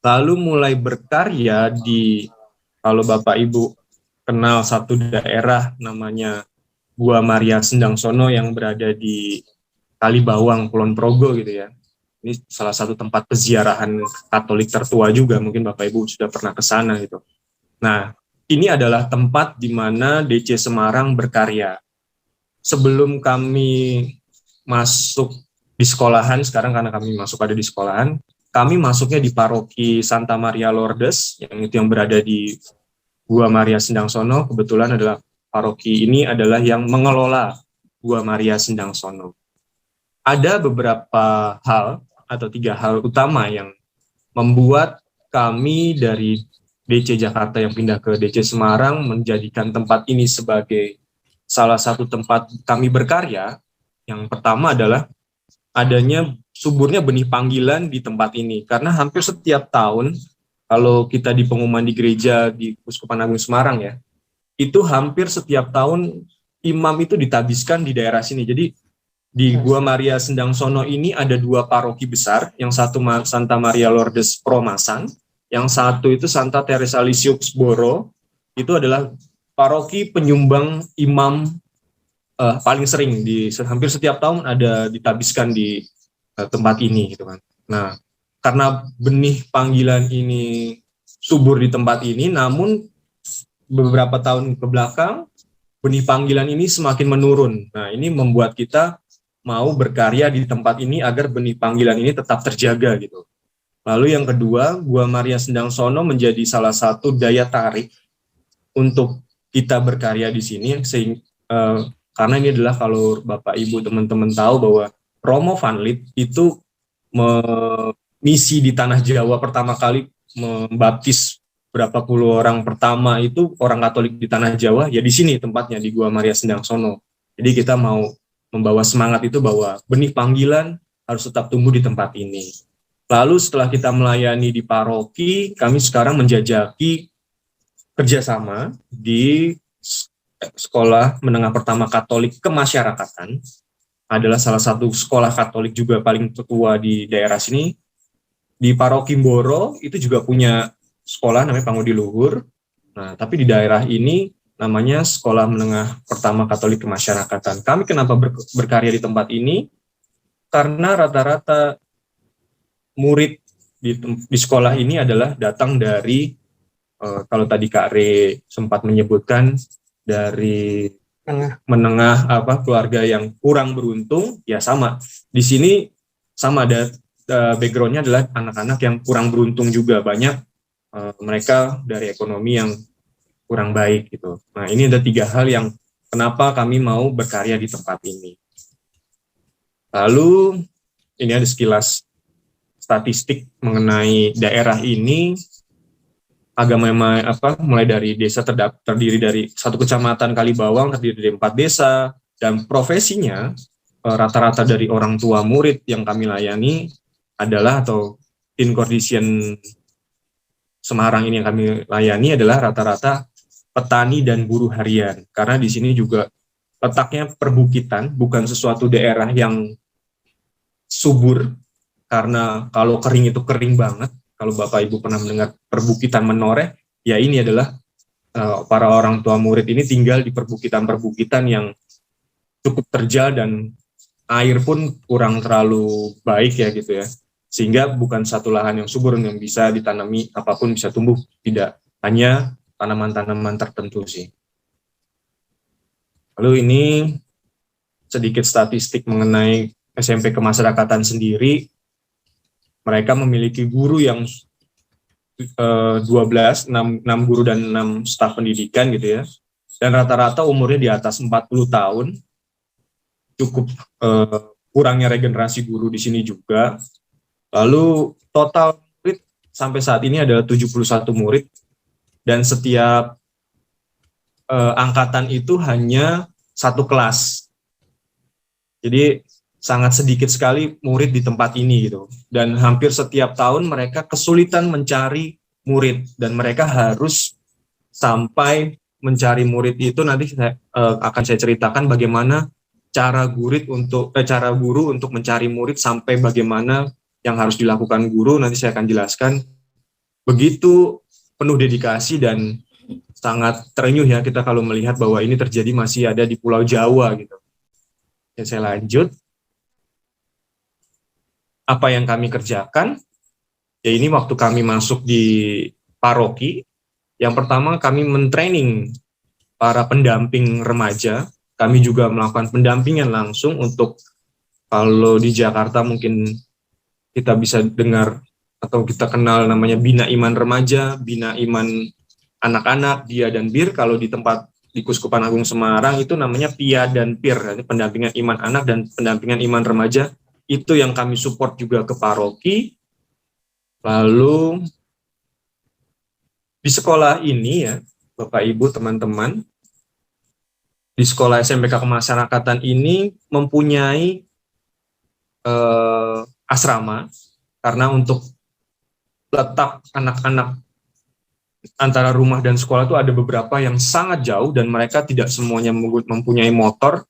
lalu mulai berkarya di, kalau Bapak Ibu kenal satu daerah namanya Gua Maria Sendangsono yang berada di Kalibawang, Kulon Progo gitu ya. Ini salah satu tempat peziarahan Katolik tertua juga, mungkin Bapak Ibu sudah pernah ke sana gitu. Nah, ini adalah tempat di mana DC Semarang berkarya. Sebelum kami masuk di sekolahan, sekarang karena kami masuk ada di sekolahan, kami masuknya di paroki Santa Maria Lourdes, yang berada di Gua Maria Sendangsono. Kebetulan adalah paroki ini adalah yang mengelola Gua Maria Sendangsono. Ada beberapa hal atau 3 hal utama yang membuat kami dari DC Jakarta yang pindah ke DC Semarang menjadikan tempat ini sebagai salah satu tempat kami berkarya. Yang pertama adalah adanya suburnya benih panggilan di tempat ini. Karena hampir setiap tahun, kalau kita di pengumuman di gereja di Uskupan Agung Semarang ya, itu hampir setiap tahun imam itu ditabiskan di daerah sini. Jadi di Gua Maria Sendangsono ini ada 2 paroki besar, yang satu Santa Maria Lourdes Promasan, yang satu itu Santa Teresa Lisieux Boro, itu adalah paroki penyumbang imam paling sering, di hampir setiap tahun ada ditabiskan di tempat ini gitu kan. Nah, karena benih panggilan ini subur di tempat ini, namun beberapa tahun ke belakang benih panggilan ini semakin menurun. Nah, ini membuat kita mau berkarya di tempat ini agar benih panggilan ini tetap terjaga gitu. Lalu yang kedua, Gua Maria Sendangsono menjadi salah satu daya tarik untuk kita berkarya di sini, karena ini adalah, kalau Bapak Ibu teman-teman tahu bahwa Romo Van Lith itu misi di Tanah Jawa pertama kali membaptis berapa puluh orang pertama itu orang Katolik di Tanah Jawa, ya di sini tempatnya di Gua Maria Sendangsono. Jadi kita mau membawa semangat itu bahwa benih panggilan harus tetap tumbuh di tempat ini. Lalu setelah kita melayani di paroki, kami sekarang menjajaki kerjasama di Sekolah Menengah Pertama Katolik Kemasyarakatan. Adalah salah satu sekolah Katolik juga paling tertua di daerah sini. Di paroki Mboro itu juga punya sekolah namanya Pangudi Luhur. Nah, tapi di daerah ini namanya Sekolah Menengah Pertama Katolik Kemasyarakatan. Kami kenapa berkarya di tempat ini? Karena rata-rata murid di sekolah ini adalah datang dari, kalau tadi Kak Re sempat menyebutkan, dari menengah keluarga yang kurang beruntung, ya sama. Di sini sama, ada background-nya adalah anak-anak yang kurang beruntung juga. Banyak mereka dari ekonomi yang kurang baik gitu. Nah, ini ada 3 hal yang kenapa kami mau berkarya di tempat ini. Lalu ini ada sekilas statistik mengenai daerah ini. Mulai dari desa terdiri dari 1 kecamatan Kalibawang, terdiri dari 4 desa, dan profesinya rata-rata dari orang tua murid yang kami layani adalah, atau in condition Semarang ini yang kami layani adalah rata-rata petani dan buruh harian. Karena di sini juga letaknya perbukitan, bukan sesuatu daerah yang subur, karena kalau kering itu kering banget. Kalau Bapak Ibu pernah mendengar perbukitan menoreh, ya ini adalah para orang tua murid ini tinggal di perbukitan-perbukitan yang cukup terjal dan air pun kurang terlalu baik ya gitu ya. Sehingga bukan satu lahan yang subur yang bisa ditanami apapun bisa tumbuh, tidak, hanya tanaman-tanaman tertentu sih. Lalu ini sedikit statistik mengenai SMP Kemasyarakatan sendiri. Mereka memiliki guru yang 6 guru dan 6 staf pendidikan gitu ya. Dan rata-rata umurnya di atas 40 tahun. Cukup kurangnya regenerasi guru di sini juga. Lalu total murid sampai saat ini adalah 71 murid. Dan setiap angkatan itu hanya 1 kelas. Jadi sangat sedikit sekali murid di tempat ini gitu. Dan hampir setiap tahun mereka kesulitan mencari murid, dan mereka harus sampai mencari murid itu nanti akan saya ceritakan bagaimana cara guru untuk mencari murid, sampai bagaimana yang harus dilakukan guru, nanti saya akan jelaskan. Begitu penuh dedikasi dan sangat terenyuh ya kita kalau melihat bahwa ini terjadi masih ada di Pulau Jawa gitu. Ya, saya lanjut. Apa yang kami kerjakan? Ya ini waktu kami masuk di paroki, yang pertama kami mentraining para pendamping remaja. Kami juga melakukan pendampingan langsung untuk, kalau di Jakarta mungkin kita bisa dengar atau kita kenal namanya Bina Iman Remaja, Bina Iman Anak-anak, Dia dan Bir. Kalau di tempat di Kuskupan Agung Semarang itu namanya Pia dan Pir, pendampingan iman anak dan pendampingan iman remaja. Itu yang kami support juga ke paroki. Lalu di sekolah ini ya, Bapak Ibu teman-teman, di sekolah SMPK Kemasyarakatan ini mempunyai asrama, karena untuk letak anak-anak antara rumah dan sekolah itu ada beberapa yang sangat jauh dan mereka tidak semuanya mempunyai motor,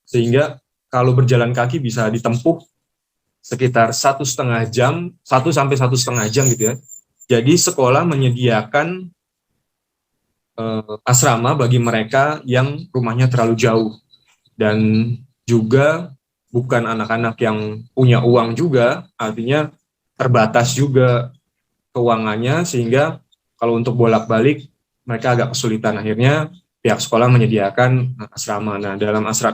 sehingga kalau berjalan kaki bisa ditempuh sekitar 1,5 jam, 1 sampai 1,5 jam gitu ya. Jadi sekolah menyediakan asrama bagi mereka yang rumahnya terlalu jauh, dan juga bukan anak-anak yang punya uang juga, artinya terbatas juga keuangannya, sehingga kalau untuk bolak-balik mereka agak kesulitan. Akhirnya pihak sekolah menyediakan asrama. Nah,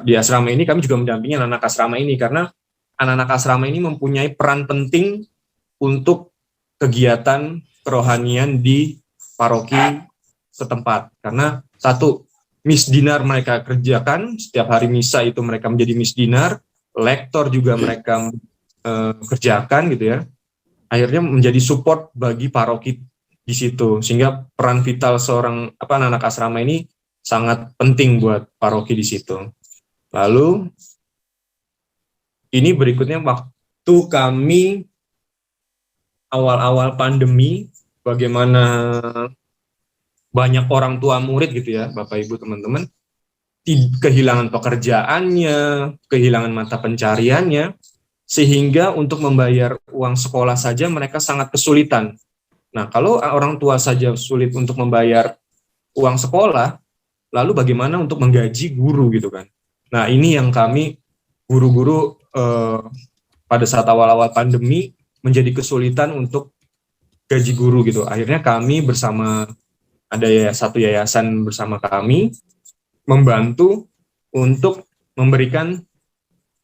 di asrama ini kami juga mendampingi anak-anak asrama ini, karena anak-anak asrama ini mempunyai peran penting untuk kegiatan kerohanian di paroki setempat. Karena satu, misdinar mereka kerjakan, setiap hari misa itu mereka menjadi misdinar, lektor juga mereka kerjakan gitu ya. Akhirnya menjadi support bagi paroki di situ, sehingga peran vital seorang anak-anak asrama ini sangat penting buat paroki di situ. Lalu ini berikutnya waktu kami awal-awal pandemi, bagaimana banyak orang tua murid gitu ya, Bapak Ibu teman-teman, kehilangan pekerjaannya, kehilangan mata pencariannya, sehingga untuk membayar uang sekolah saja mereka sangat kesulitan. Nah, kalau orang tua saja sulit untuk membayar uang sekolah, lalu bagaimana untuk menggaji guru gitu kan. Nah, ini yang kami guru-guru pada saat awal-awal pandemi menjadi kesulitan untuk gaji guru gitu. Akhirnya kami bersama, ada satu yayasan bersama kami, membantu untuk memberikan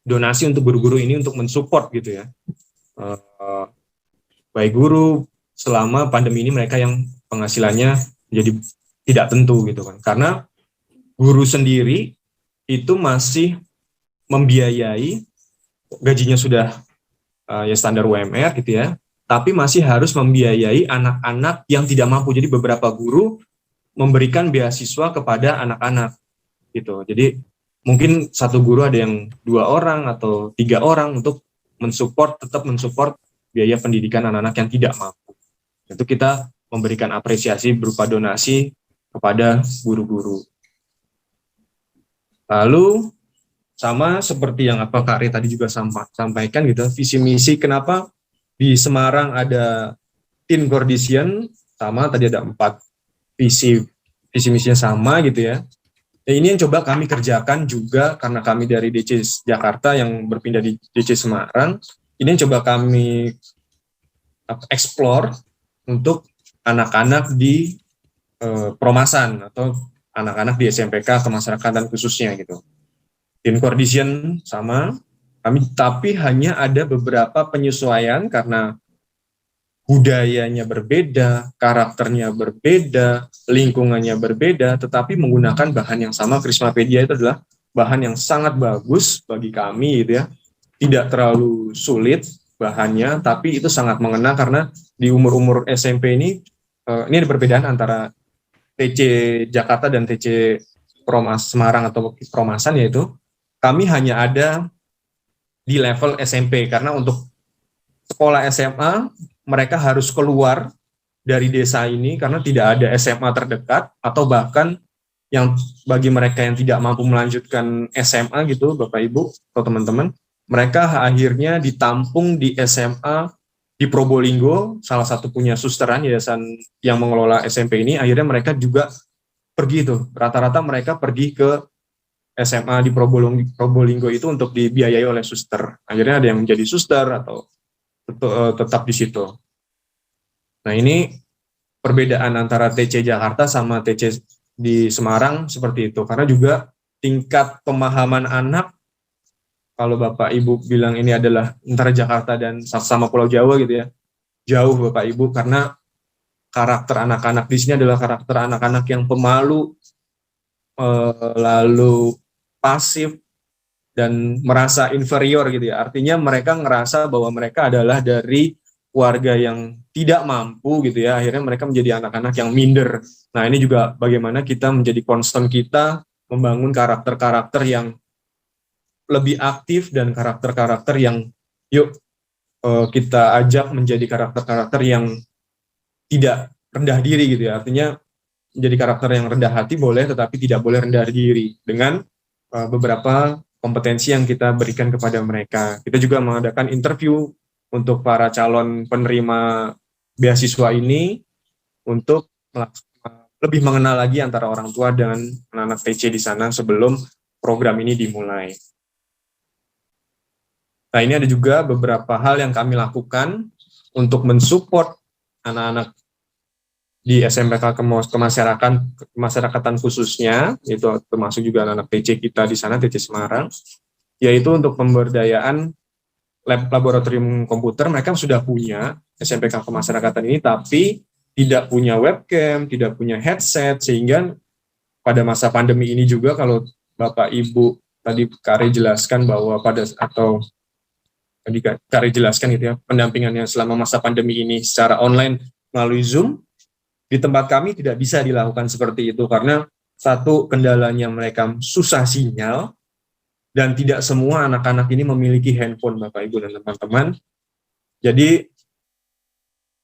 donasi untuk guru-guru ini untuk mensupport gitu ya. Baik guru selama pandemi ini, mereka yang penghasilannya jadi tidak tentu gitu kan. Karena guru sendiri itu masih membiayai, gajinya sudah ya standar UMR gitu ya, tapi masih harus membiayai anak-anak yang tidak mampu. Jadi beberapa guru memberikan beasiswa kepada anak-anak gitu. Jadi mungkin satu guru ada yang 2 orang atau 3 orang untuk tetap mensupport biaya pendidikan anak-anak yang tidak mampu. Itu kita memberikan apresiasi berupa donasi kepada guru-guru. Lalu sama seperti yang Kak Ri tadi juga sampaikan gitu, visi misi kenapa di Semarang ada Teen Cordician, sama tadi ada 4 visi misinya sama gitu ya. Dan ini yang coba kami kerjakan juga, karena kami dari DC Jakarta yang berpindah di DC Semarang, ini yang coba kami explore untuk anak-anak di Promasan atau anak-anak di SMPK Kemasyarakatan khususnya gitu. Teen Cordician sama kami, tapi hanya ada beberapa penyesuaian karena budayanya berbeda, karakternya berbeda, lingkungannya berbeda, tetapi menggunakan bahan yang sama. Krismapedia itu adalah bahan yang sangat bagus bagi kami gitu ya. Tidak terlalu sulit bahannya, tapi itu sangat mengena karena di umur-umur SMP ini ada perbedaan antara TC Jakarta dan TC Semarang atau Promasan, yaitu kami hanya ada di level SMP, karena untuk sekolah SMA mereka harus keluar dari desa ini karena tidak ada SMA terdekat, atau bahkan yang bagi mereka yang tidak mampu melanjutkan SMA gitu Bapak Ibu atau teman-teman, mereka akhirnya ditampung di SMA di Probolinggo, salah satu punya susteran yayasan yang mengelola SMP ini. Akhirnya mereka juga pergi tuh, rata-rata mereka pergi ke SMA di Probolinggo itu untuk dibiayai oleh suster. Akhirnya ada yang menjadi suster atau tetap di situ. Nah, ini perbedaan antara TC Jakarta sama TC di Semarang seperti itu. Karena juga tingkat pemahaman anak, kalau Bapak Ibu bilang ini adalah antara Jakarta dan sama Pulau Jawa gitu ya, jauh Bapak Ibu, karena karakter anak-anak di sini adalah karakter anak-anak yang pemalu, lalu pasif, dan merasa inferior gitu ya. Artinya mereka ngerasa bahwa mereka adalah dari keluarga yang tidak mampu gitu ya. Akhirnya mereka menjadi anak-anak yang minder. Nah, ini juga bagaimana kita menjadi concern kita membangun karakter-karakter yang lebih aktif dan karakter-karakter yang kita ajak menjadi karakter-karakter yang tidak rendah diri gitu ya. Artinya menjadi karakter yang rendah hati boleh, tetapi tidak boleh rendah diri dengan beberapa kompetensi yang kita berikan kepada mereka. Kita juga mengadakan interview untuk para calon penerima beasiswa ini untuk lebih mengenal lagi antara orang tua dan anak-anak TC di sana sebelum program ini dimulai. Nah, ini ada juga beberapa hal yang kami lakukan untuk mensupport anak-anak di SMPK kemasyarakatan khususnya, itu termasuk juga anak-anak TC kita di sana, TC Semarang, yaitu untuk pemberdayaan laboratorium komputer. Mereka sudah punya SMPK kemasyarakatan ini, tapi tidak punya webcam, tidak punya headset, sehingga pada masa pandemi ini juga, kalau Bapak Ibu tadi Kare jelaskan bahwa Kare jelaskan gitu ya, pendampingannya selama masa pandemi ini secara online melalui Zoom. Di tempat kami tidak bisa dilakukan seperti itu karena satu, kendalanya mereka susah sinyal, dan tidak semua anak-anak ini memiliki handphone, Bapak Ibu dan teman-teman. Jadi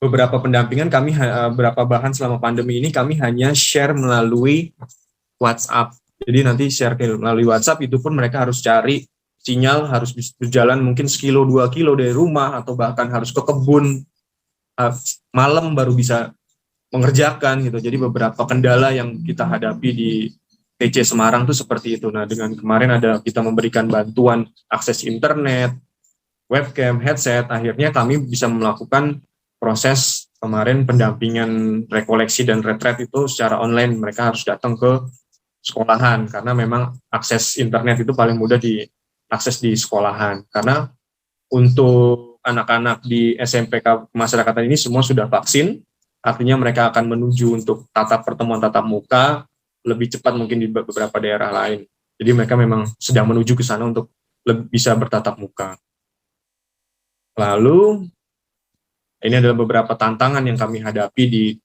beberapa pendampingan kami, beberapa bahan selama pandemi ini kami hanya share melalui WhatsApp. Jadi nanti share melalui WhatsApp, itu pun mereka harus cari sinyal, harus berjalan mungkin 1-2 kilo dari rumah, atau bahkan harus ke kebun malam baru bisa mengerjakan gitu. Jadi beberapa kendala yang kita hadapi di TC Semarang itu seperti itu. Nah, dengan kemarin kita memberikan bantuan akses internet, webcam, headset, akhirnya kami bisa melakukan proses kemarin pendampingan rekoleksi dan retret itu secara online. Mereka harus datang ke sekolahan karena memang akses internet itu paling mudah diakses di sekolahan. Karena untuk anak-anak di SMPK kemasyarakatan ini semua sudah vaksin. Artinya mereka akan menuju untuk pertemuan tatap muka lebih cepat mungkin di beberapa daerah lain. Jadi mereka memang sedang menuju ke sana untuk bisa bertatap muka. Lalu, ini adalah beberapa tantangan yang kami hadapi di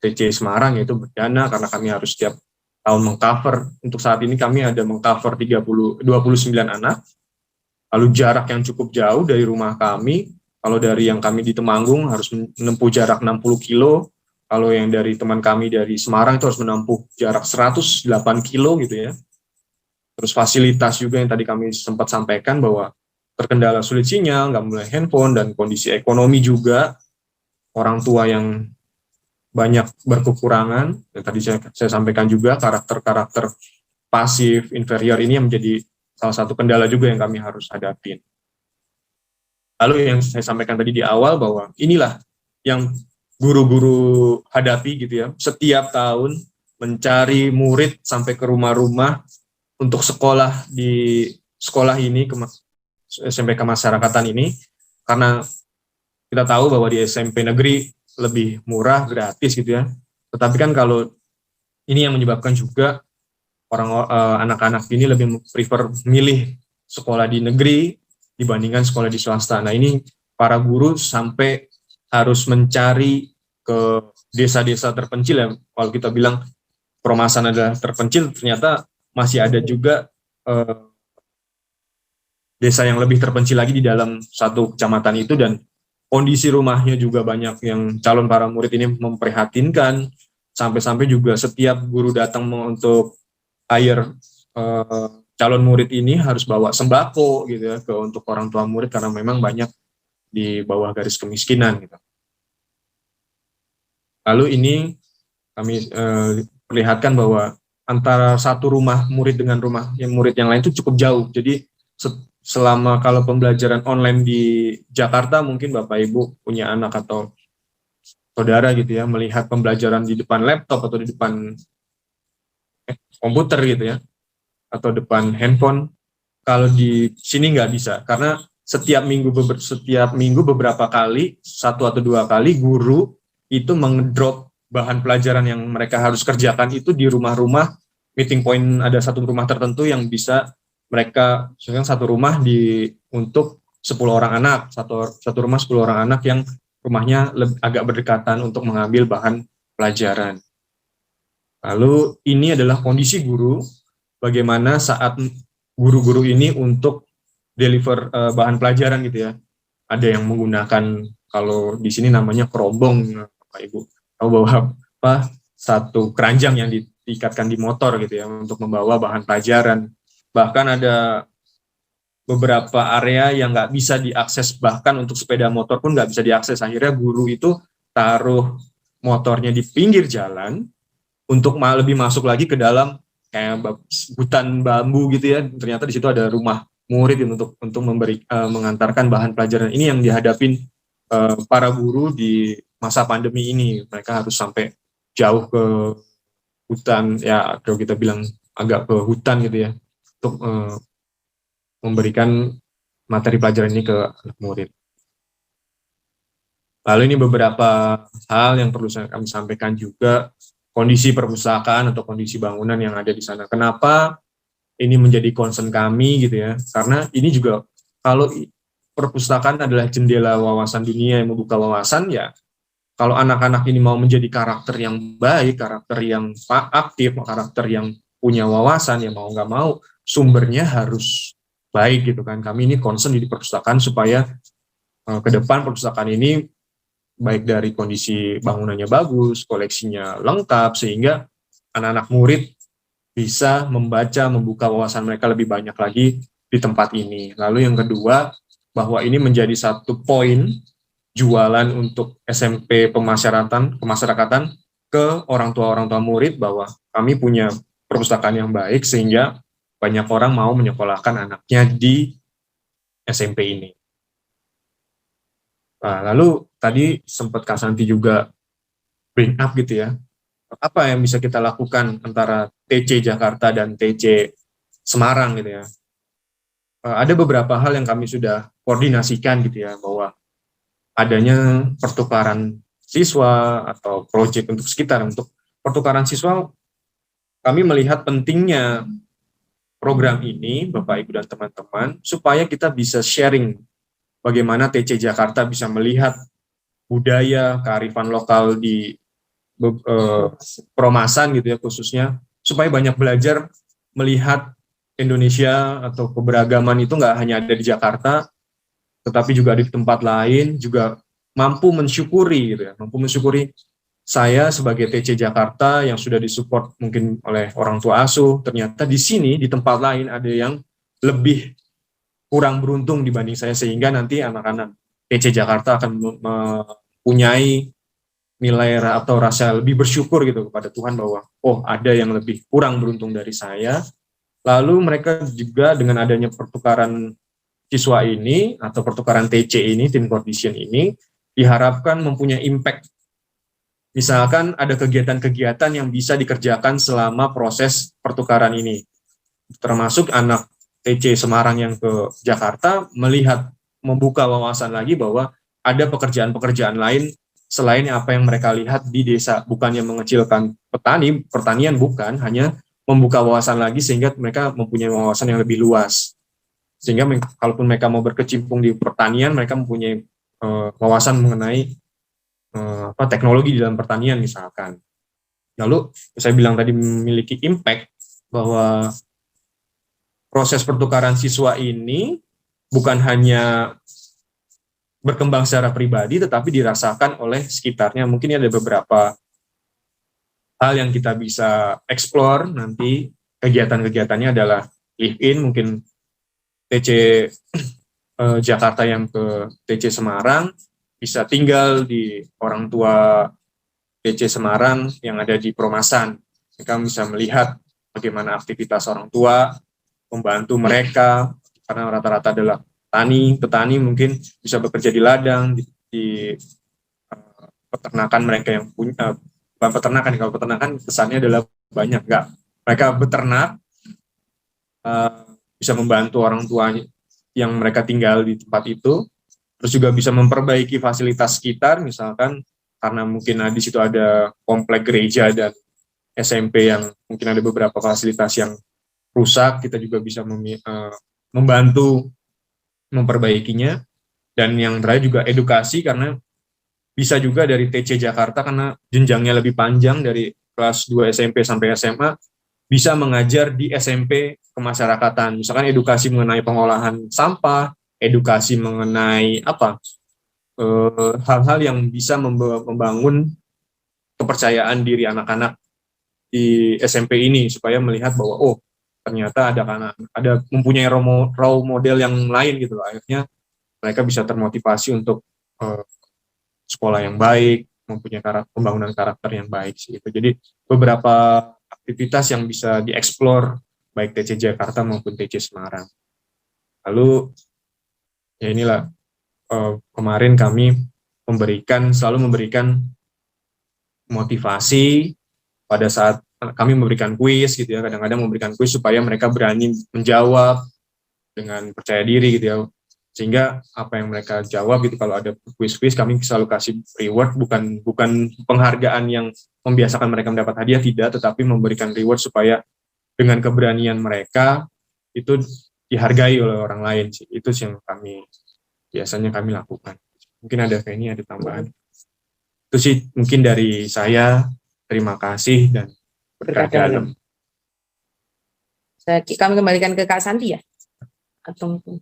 TC Semarang, yaitu berdana karena kami harus setiap tahun mengcover. Untuk saat ini kami ada mengcover 29 anak. Lalu jarak yang cukup jauh dari rumah kami. Kalau dari yang kami di Temanggung harus menempuh jarak 60 kilo, kalau yang dari teman kami dari Semarang itu harus menempuh jarak 108 kilo gitu ya. Terus fasilitas juga yang tadi kami sempat sampaikan bahwa terkendala sulit sinyal, nggak mulai handphone, dan kondisi ekonomi juga, orang tua yang banyak berkekurangan. Dan tadi saya sampaikan juga karakter-karakter pasif, inferior ini yang menjadi salah satu kendala juga yang kami harus hadapin. Lalu yang saya sampaikan tadi di awal bahwa inilah yang guru-guru hadapi gitu ya. Setiap tahun mencari murid sampai ke rumah-rumah untuk sekolah di sekolah ini, SMP kemasyarakatan ini, karena kita tahu bahwa di SMP negeri lebih murah, gratis gitu ya. Tetapi kan kalau ini yang menyebabkan juga anak-anak ini lebih prefer milih sekolah di negeri dibandingkan sekolah di swasta. Nah, ini para guru sampai harus mencari ke desa-desa terpencil ya. Kalau kita bilang Peromasan adalah terpencil, ternyata masih ada juga desa yang lebih terpencil lagi di dalam satu kecamatan itu, dan kondisi rumahnya juga banyak yang calon para murid ini memprihatinkan, sampai-sampai juga setiap guru datang untuk hire calon murid ini harus bawa sembako gitu ya untuk orang tua murid, karena memang banyak di bawah garis kemiskinan gitu. Lalu ini kami memperlihatkan bahwa antara satu rumah murid dengan rumah murid yang lain itu cukup jauh. Jadi selama kalau pembelajaran online di Jakarta, mungkin Bapak Ibu punya anak atau saudara gitu ya, melihat pembelajaran di depan laptop atau di depan komputer gitu ya, atau depan handphone. Kalau di sini nggak bisa, karena setiap minggu beberapa kali, 1 atau 2 kali guru itu mengedrop bahan pelajaran yang mereka harus kerjakan itu di rumah-rumah, meeting point ada satu rumah tertentu yang bisa mereka, misalkan satu rumah untuk 10 orang anak, satu rumah 10 orang anak yang rumahnya agak berdekatan untuk mengambil bahan pelajaran. Lalu ini adalah kondisi guru, bagaimana saat guru-guru ini untuk deliver bahan pelajaran gitu ya. Ada yang menggunakan, kalau di sini namanya kerobong, Bapak Ibu. Tahu bahwa satu keranjang yang diikatkan di motor gitu ya untuk membawa bahan pelajaran. Bahkan ada beberapa area yang nggak bisa diakses, bahkan untuk sepeda motor pun nggak bisa diakses. Akhirnya guru itu taruh motornya di pinggir jalan untuk lebih masuk lagi ke dalam kayak hutan bambu gitu ya. Ternyata di situ ada rumah murid untuk mengantarkan bahan pelajaran ini yang dihadapin para guru di masa pandemi ini. Mereka harus sampai jauh ke hutan ya, kalau kita bilang agak ke hutan gitu ya, untuk memberikan materi pelajaran ini ke anak murid. Lalu ini beberapa hal yang perlu kami sampaikan juga, kondisi perpustakaan atau kondisi bangunan yang ada di sana. Kenapa ini menjadi concern kami gitu ya? Karena ini juga, kalau perpustakaan adalah jendela wawasan dunia yang membuka wawasan ya, kalau anak-anak ini mau menjadi karakter yang baik, karakter yang aktif, karakter yang punya wawasan, ya mau nggak mau sumbernya harus baik gitu kan. Kami ini concern di perpustakaan supaya ke depan perpustakaan ini baik dari kondisi bangunannya bagus, koleksinya lengkap, sehingga anak-anak murid bisa membaca, membuka wawasan mereka lebih banyak lagi di tempat ini. Lalu yang kedua, bahwa ini menjadi satu poin jualan untuk SMP pemasyarakatan ke orang tua murid, bahwa kami punya perpustakaan yang baik sehingga banyak orang mau menyekolahkan anaknya di SMP ini. Nah, lalu tadi sempat Kak Santi juga bring up gitu ya, apa yang bisa kita lakukan antara TC Jakarta dan TC Semarang gitu ya. Ada beberapa hal yang kami sudah koordinasikan gitu ya, bahwa adanya pertukaran siswa atau proyek untuk sekitar. Untuk pertukaran siswa, kami melihat pentingnya program ini, Bapak Ibu dan teman-teman, supaya kita bisa sharing bagaimana TC Jakarta bisa melihat budaya, kearifan lokal di Peromasan gitu ya khususnya, supaya banyak belajar melihat Indonesia atau keberagaman itu nggak hanya ada di Jakarta, tetapi juga di tempat lain, juga mampu mensyukuri gitu ya, mampu mensyukuri saya sebagai TC Jakarta yang sudah disupport mungkin oleh orang tua asuh, ternyata di sini di tempat lain ada yang lebih kurang beruntung dibanding saya, sehingga nanti anak-anak TC Jakarta akan mempunyai nilai atau rasa lebih bersyukur gitu kepada Tuhan bahwa oh ada yang lebih kurang beruntung dari saya. Lalu mereka juga dengan adanya pertukaran siswa ini atau pertukaran TC ini, team coordination ini, diharapkan mempunyai impact. Misalkan ada kegiatan-kegiatan yang bisa dikerjakan selama proses pertukaran ini, termasuk anak TC Semarang yang ke Jakarta melihat, membuka wawasan lagi bahwa ada pekerjaan-pekerjaan lain selain apa yang mereka lihat di desa, bukannya mengecilkan pertanian bukan, hanya membuka wawasan lagi sehingga mereka mempunyai wawasan yang lebih luas. Sehingga kalaupun mereka mau berkecimpung di pertanian, mereka mempunyai wawasan mengenai teknologi di dalam pertanian misalkan. Lalu saya bilang tadi memiliki impact, bahwa proses pertukaran siswa ini bukan hanya berkembang secara pribadi, tetapi dirasakan oleh sekitarnya. Mungkin ada beberapa hal yang kita bisa explore nanti. Kegiatan-kegiatannya adalah live-in, mungkin TC Jakarta yang ke TC Semarang bisa tinggal di orang tua TC Semarang yang ada di Peromasan. Mereka bisa melihat bagaimana aktivitas orang tua, membantu mereka, karena rata-rata adalah petani mungkin bisa bekerja di ladang, di peternakan mereka yang punya, bukan peternakan, kalau peternakan kesannya adalah banyak, enggak. Mereka beternak, bisa membantu orang tuanya yang mereka tinggal di tempat itu, terus juga bisa memperbaiki fasilitas sekitar, misalkan karena mungkin di situ ada komplek gereja dan SMP yang mungkin ada beberapa fasilitas yang rusak, kita juga bisa membantu memperbaikinya. Dan yang terakhir juga edukasi, karena bisa juga dari TC Jakarta, karena jenjangnya lebih panjang dari kelas 2 SMP sampai SMA, bisa mengajar di SMP kemasyarakatan, misalkan edukasi mengenai pengolahan sampah, edukasi mengenai hal-hal yang bisa membangun kepercayaan diri anak-anak di SMP ini, supaya melihat bahwa ternyata ada mempunyai role model yang lain gitu loh. Akhirnya mereka bisa termotivasi untuk sekolah yang baik, mempunyai pembangunan karakter yang baik sih. Itu jadi beberapa aktivitas yang bisa dieksplor baik TC Jakarta maupun TC Semarang. Lalu ya inilah, kemarin kami selalu memberikan motivasi pada saat kami memberikan kuis gitu ya, kadang-kadang memberikan kuis supaya mereka berani menjawab dengan percaya diri gitu ya, sehingga apa yang mereka jawab gitu, kalau ada kuis-kuis kami selalu kasih reward, bukan penghargaan yang membiasakan mereka mendapat hadiah, tidak, tetapi memberikan reward supaya dengan keberanian mereka itu dihargai oleh orang lain sih. Itu sih yang biasanya kami lakukan. Mungkin ada Feni, ada tambahan. Itu sih mungkin dari saya. Terima kasih dan berkah dalam. Kami kembalikan ke Kak Santi ya? Atau mungkin?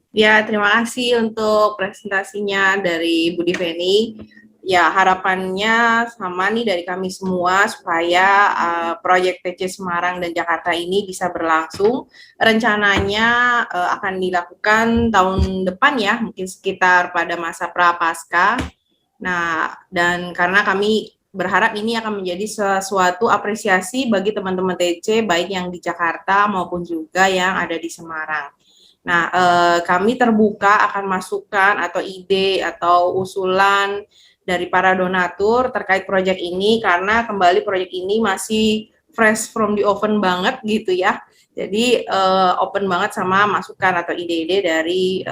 Ya, terima kasih untuk presentasinya dari Budi Feni. Ya, harapannya sama nih dari kami semua supaya proyek TC Semarang dan Jakarta ini bisa berlangsung. Rencananya akan dilakukan tahun depan ya, mungkin sekitar pada masa Prapaskah. Nah, dan karena kami berharap ini akan menjadi sesuatu apresiasi bagi teman-teman TC, baik yang di Jakarta maupun juga yang ada di Semarang. Nah, kami terbuka akan masukan atau ide atau usulan dari para donatur terkait proyek ini, karena kembali proyek ini masih fresh from the oven banget gitu ya. Jadi open banget sama masukan atau ide-ide dari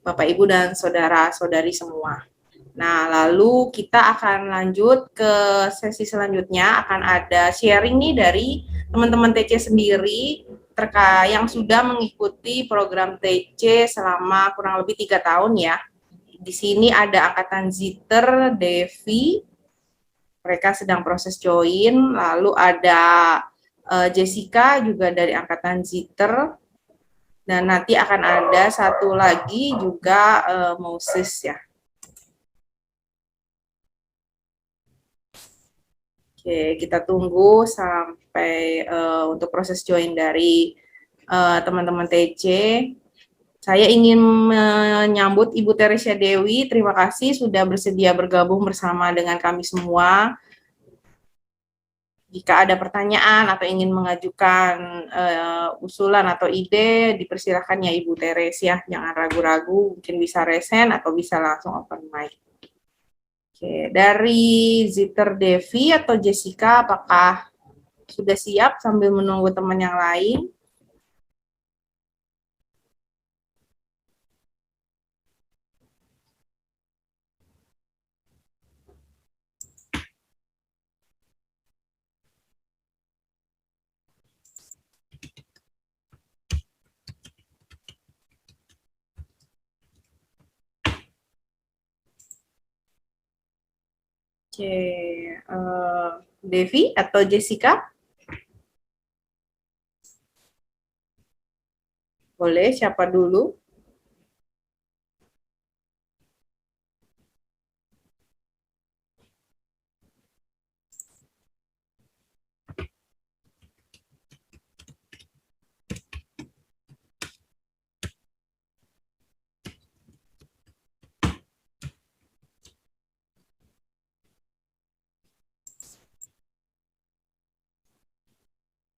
Bapak Ibu dan saudara-saudari semua. Nah, lalu kita akan lanjut ke sesi selanjutnya, akan ada sharing nih dari teman-teman TC sendiri terkait yang sudah mengikuti program TC selama kurang lebih 3 tahun ya. Di sini ada angkatan Ziter, Devi, mereka sedang proses join, lalu ada Jessica juga dari angkatan Ziter, dan nanti akan ada satu lagi juga Moses ya. Oke, kita tunggu sampai untuk proses join dari teman-teman TC. Saya ingin menyambut Ibu Teresia Dewi. Terima kasih sudah bersedia bergabung bersama dengan kami semua. Jika ada pertanyaan atau ingin mengajukan usulan atau ide, dipersilakan ya Ibu Teresia. Jangan ragu-ragu, mungkin bisa resen atau bisa langsung open mic. Oke, dari Ziter Devi atau Jessica, apakah sudah siap sambil menunggu teman yang lain? Oke, Devi atau Jessica? Boleh, siapa dulu?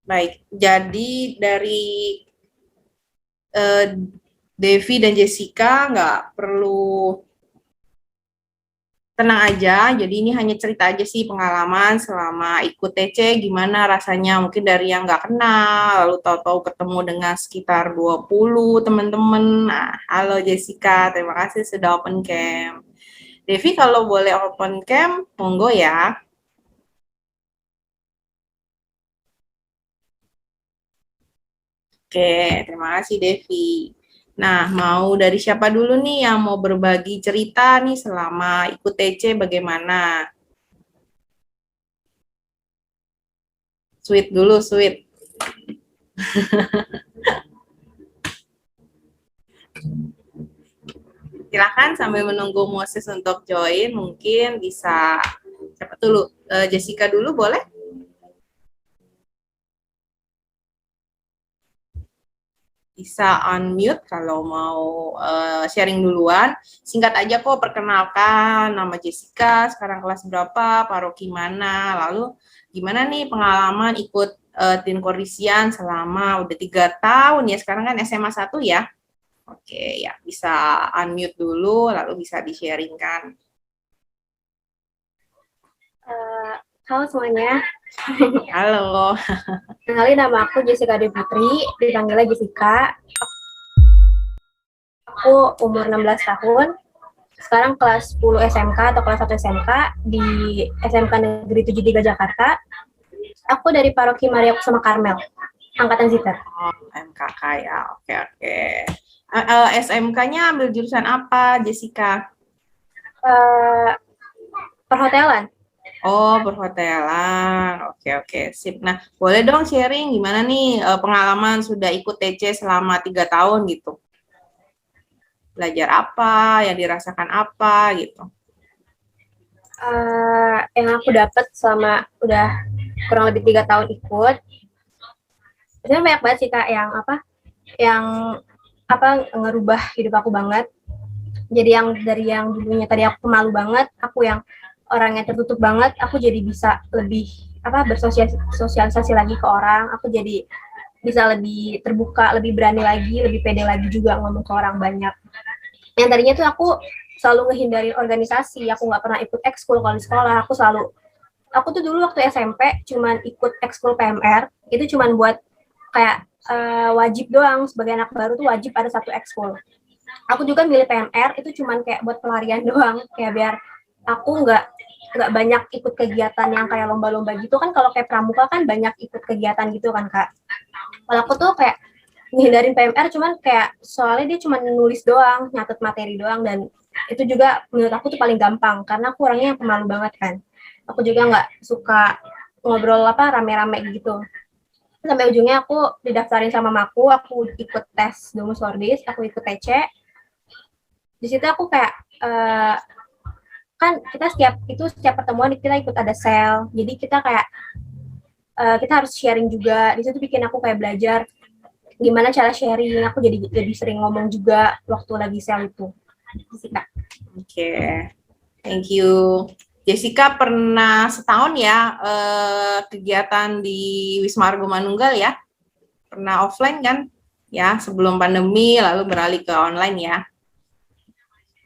Baik, jadi dari Devi dan Jessica nggak perlu, tenang aja, jadi ini hanya cerita aja sih pengalaman selama ikut TC, gimana rasanya, mungkin dari yang nggak kenal, lalu tahu-tahu ketemu dengan sekitar 20 teman-teman. Nah, halo Jessica, terima kasih sudah open cam. Devi kalau boleh open cam, monggo ya. Oke, terima kasih Devi. Nah, mau dari siapa dulu nih yang mau berbagi cerita nih selama ikut TC bagaimana? Sweet dulu, Sweet. Silakan sambil menunggu Moses untuk join, mungkin bisa siapa dulu? Jessica dulu boleh? Bisa unmute kalau mau sharing duluan. Singkat aja kok, perkenalkan nama Jessica, sekarang kelas berapa, paroki mana, lalu gimana nih pengalaman ikut tim Kordisian selama udah 3 tahun ya, sekarang kan SMA 1 ya. Oke, ya bisa unmute dulu, lalu bisa di-sharingkan. Halo semuanya. Halo. Kenalin, nama aku Jessica Dewi Putri, dipanggilnya Jessica. Aku umur 16 tahun. Sekarang kelas 10 SMK atau kelas 1 SMK di SMK Negeri 73 Jakarta. Aku dari Paroki Maria Kusuma Karmel, angkatan Ziter. Oh, MKK ya, oke. SMK-nya ambil jurusan apa, Jessica? Perhotelan. Oh, perhotelan. Oke, sip. Nah, boleh dong sharing gimana nih pengalaman sudah ikut TC selama 3 tahun gitu. Belajar apa, yang dirasakan apa gitu. Yang aku dapat selama udah kurang lebih 3 tahun ikut, sebenarnya banyak banget sih Kak yang ngerubah hidup aku banget. Jadi yang dari yang dulunya tadi aku pemalu banget, aku yang orangnya tertutup banget, aku jadi bisa lebih bersosialisasi lagi ke orang, aku jadi bisa lebih terbuka, lebih berani lagi, lebih pede lagi juga ngomong ke orang banyak. Yang tadinya tuh aku selalu ngehindarin organisasi, aku nggak pernah ikut ekskul kalau di sekolah, aku tuh dulu waktu SMP cuman ikut ekskul PMR, itu cuman buat kayak wajib doang, sebagai anak baru tuh wajib ada 1 ekskul. Aku juga milih PMR itu cuman kayak buat pelarian doang, kayak biar aku nggak banyak ikut kegiatan yang kayak lomba-lomba gitu kan. Kalau kayak pramuka kan banyak ikut kegiatan gitu kan Kak. Kalau aku tuh kayak ngehindarin PMR cuman kayak soalnya dia cuman nulis doang, nyatet materi doang, dan itu juga menurut aku tuh paling gampang karena aku orangnya pemalu banget kan. Aku juga nggak suka ngobrol rame-rame gitu. Sampai ujungnya aku didaftarin sama mamaku, aku ikut tes Domus Lordis, aku ikut TC. Di situ aku kayak kan kita setiap pertemuan kita ikut ada sel, jadi kita kayak kita harus sharing juga. Di situ bikin aku kayak belajar gimana cara sharing. Aku jadi lebih sering ngomong juga waktu lagi sel itu. Jessica. Oke, thank you. Jessica pernah setahun ya kegiatan di Wisma Argo Manunggal ya? Pernah offline kan? Ya, sebelum pandemi lalu beralih ke online ya?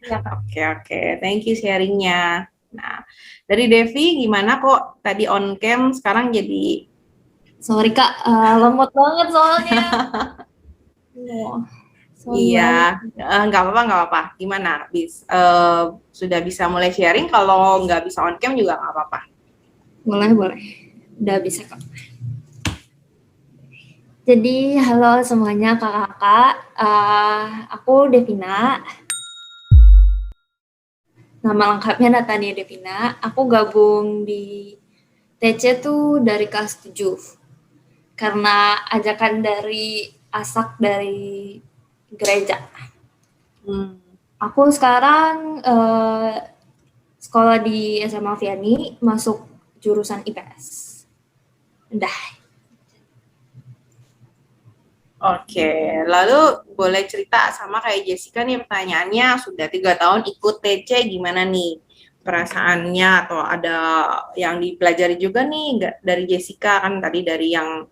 Ya, Oke. Thank you sharingnya. Nah, dari Devi gimana kok tadi on cam sekarang jadi... Sorry Kak, lemot banget soalnya. Iya, nggak apa-apa. Gimana? Sudah bisa mulai sharing? Kalau nggak bisa on cam juga nggak apa-apa. Boleh. Udah bisa Kak. Jadi, halo semuanya kakak-kakak. Aku Devina. Nama lengkapnya Natania Devina. Aku gabung di TC tuh dari kelas 7. Karena ajakan dari ASAK dari gereja. Aku sekarang sekolah di SMA Vianney, masuk jurusan IPS. Udah. Oke, lalu boleh cerita sama kayak Jessica nih, pertanyaannya sudah 3 tahun ikut TC, gimana nih perasaannya, atau ada yang dipelajari juga nih dari Jessica kan tadi dari yang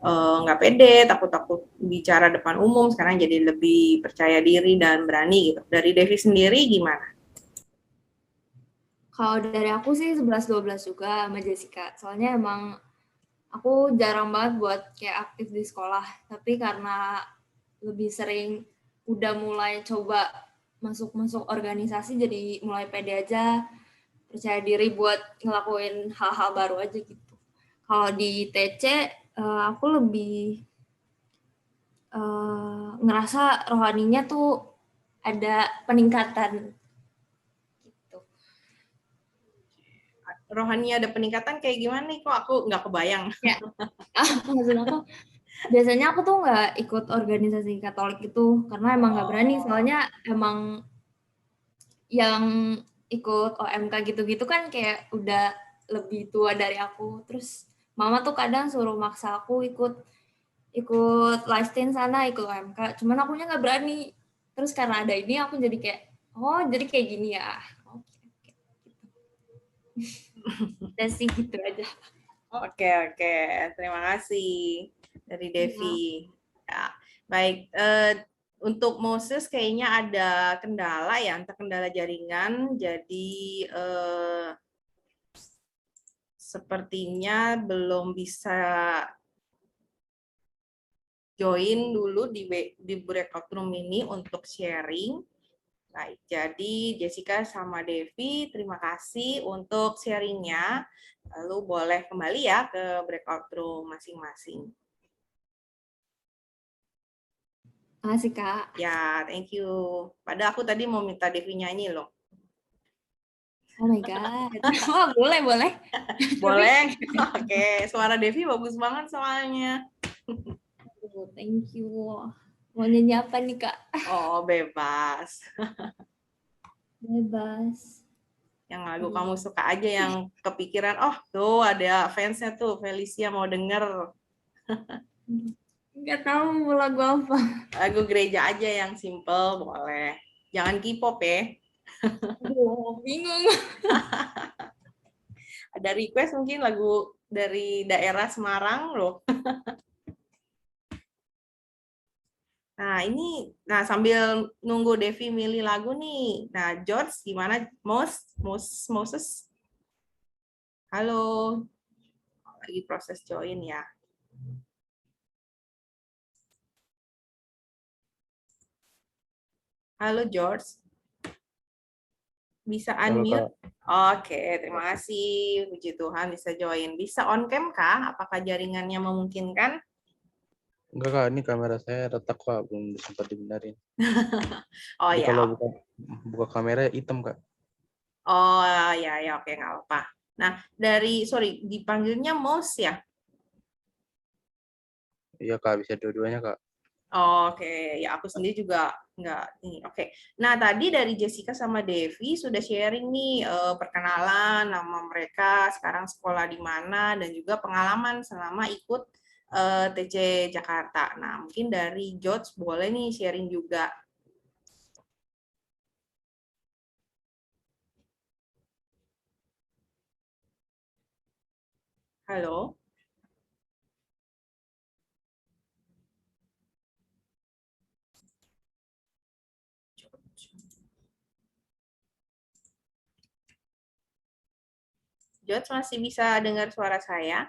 nggak pede, takut-takut bicara depan umum, sekarang jadi lebih percaya diri dan berani gitu. Dari Devi sendiri gimana? Kalau dari aku sih 11-12 juga sama Jessica. Soalnya emang aku jarang banget buat kayak aktif di sekolah. Tapi karena lebih sering udah mulai coba masuk-masuk organisasi, jadi mulai pede aja, percaya diri buat ngelakuin hal-hal baru aja gitu. Kalau di TC, aku lebih ngerasa rohaninya tuh ada peningkatan. Rohani ada peningkatan kayak gimana nih? Kok aku nggak kebayang. Ya. Maksud aku, biasanya aku tuh nggak ikut organisasi Katolik itu karena emang nggak berani. Soalnya emang yang ikut OMK gitu-gitu kan kayak udah lebih tua dari aku. Terus mama tuh kadang suruh maksa aku ikut livestream sana, ikut OMK. Cuman akunya nggak berani. Terus karena ada ini aku jadi kayak, oh jadi kayak gini ya. Oke. Dan sih gitu aja. Oke, terima kasih dari Devi. Ya, baik. Untuk Moses kayaknya ada kendala ya, entah kendala jaringan. Jadi sepertinya belum bisa join dulu di breakout room ini untuk sharing. Baik, jadi Jessica sama Devi, terima kasih untuk sharingnya. Lalu boleh kembali ya ke breakout room masing-masing. Makasih, Kak. Ya, thank you. Padahal aku tadi mau minta Devi nyanyi loh. Oh my God. Oh, boleh. Boleh? Oke, suara Devi bagus banget soalnya. Oh, thank you. Mau nyanyi apa nih, Kak? Oh, bebas. Bebas. Yang lagu kamu suka aja, yang kepikiran, oh tuh ada fansnya tuh, Felicia mau denger. Nggak tahu lagu apa. Lagu gereja aja yang simple boleh. Jangan K-pop ya. Aduh, bingung. Ada request mungkin lagu dari daerah Semarang loh. Nah sambil nunggu Devi milih lagu nih. Nah George gimana? Moses? Halo. Lagi proses join ya. Halo George. Bisa unmute? Oke, terima kasih. Puji Tuhan bisa join. Bisa on cam kah? Apakah jaringannya memungkinkan? Enggak Kak, ini kamera saya retak Kak, belum sempat dibenerin. Oh jadi ya. kalau buka kamera hitam Kak. Oh ya, oke, nggak apa-apa. Nah, dipanggilnya Mos ya? Iya Kak, bisa dua-duanya Kak. Oke, ya aku sendiri juga nggak ini. Oke. Nah, tadi dari Jessica sama Devi sudah sharing nih perkenalan, nama mereka, sekarang sekolah di mana, dan juga pengalaman selama ikut TC Jakarta. Nah, mungkin dari George boleh nih sharing juga. Halo? George masih bisa dengar suara saya?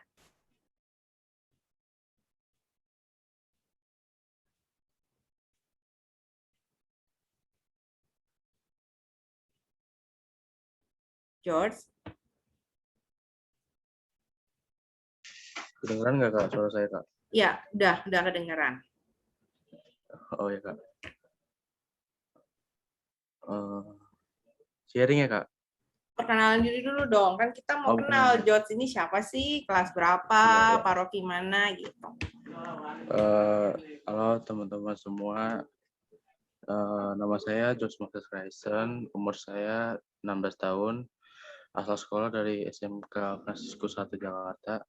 George? Kedengeran nggak Kak suara saya Kak? Ya, udah kedengeran. Oh ya Kak. Sharing ya Kak? Perkenalan diri dulu dong, kan kita mau kenal George ini siapa sih, kelas berapa, paroki mana gitu. Halo teman-teman semua, nama saya George Moses Raisen, umur saya 16 tahun, asal sekolah dari SMK Fransiskus 1 Jakarta,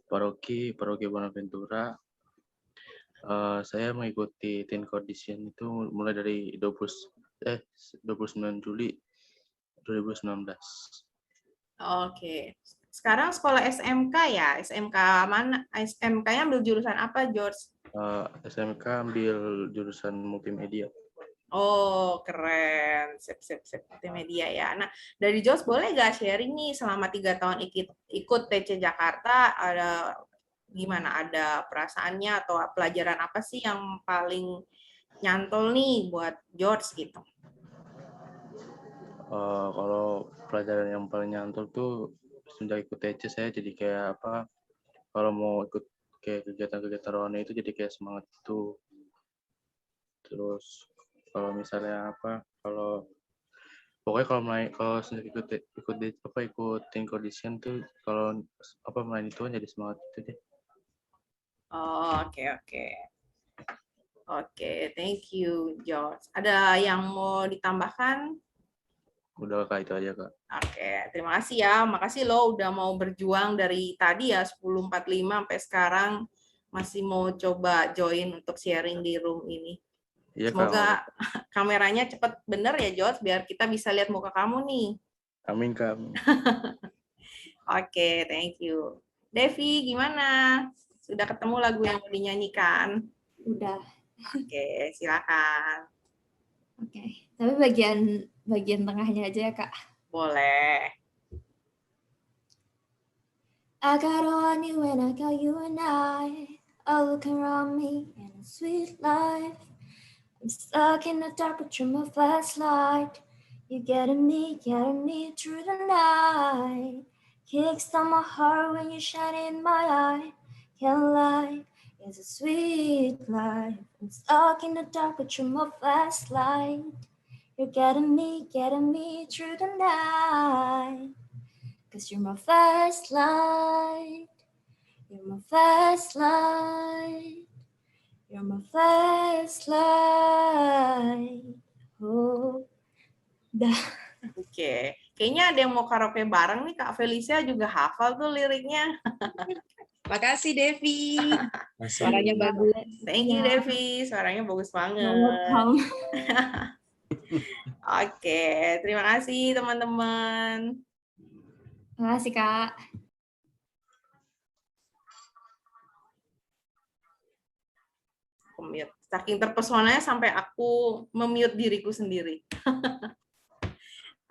paroki Bonaventura. Saya mengikuti Teen Condition itu mulai dari 29 Juli 2019. Oke, sekarang sekolah SMK ya? SMK mana? SMK-nya ambil jurusan apa, George? SMK ambil jurusan multimedia. Oh, keren. Sip, multimedia ya. Nah, dari George boleh nggak sharing nih selama 3 tahun ikut TC Jakarta, ada gimana? Ada perasaannya atau pelajaran apa sih yang paling nyantol nih buat George gitu? Kalau pelajaran yang paling nyantol tuh sejak ikut TC saya jadi kayak apa? Kalau mau ikut kayak kegiatan-kegiatan rohani itu jadi kayak semangat itu. Terus kalau misalnya apa? Pokoknya kalau sejak ikutin condition tuh kalau main itu jadi semangat itu deh. Oh, oke. Oke, thank you, George. Ada yang mau ditambahkan? Udah Kak, itu aja Kak. Oke, terima kasih ya. Makasih lo udah mau berjuang dari tadi ya 10.45 sampai sekarang masih mau coba join untuk sharing di room ini. Iya, Semoga Kak. kameranya cepet bener ya, George, biar kita bisa lihat muka kamu nih. Amin, Kak. Oke, thank you. Devi, gimana? Sudah ketemu lagu yang mau dinyanyikan? Udah. Oke, silakan. Oke. Tapi bagian tengahnya aja ya, Kak. Boleh. I got on you when I got you and I are looking around me in a sweet life. I'm stuck in the dark, but you're my flashlight. You're getting me through the night. Kickstart my heart when you shine in my eye. Can't lie, it's a sweet life. I'm stuck in the dark, but you're my flashlight. You're getting me through the night. 'Cause you're my flashlight. You're my flashlight. You're my flashlight. Oh, dah. Oke, kayaknya ada yang mau karaoke bareng nih. Kak Felicia juga hafal tuh liriknya. Makasih Devi. Suaranya bagus. Thank you Devi, suaranya bagus banget. Oke, terima kasih teman-teman. Terima kasih, Kak. Mute. Saking terpesonanya sampai aku memute diriku sendiri.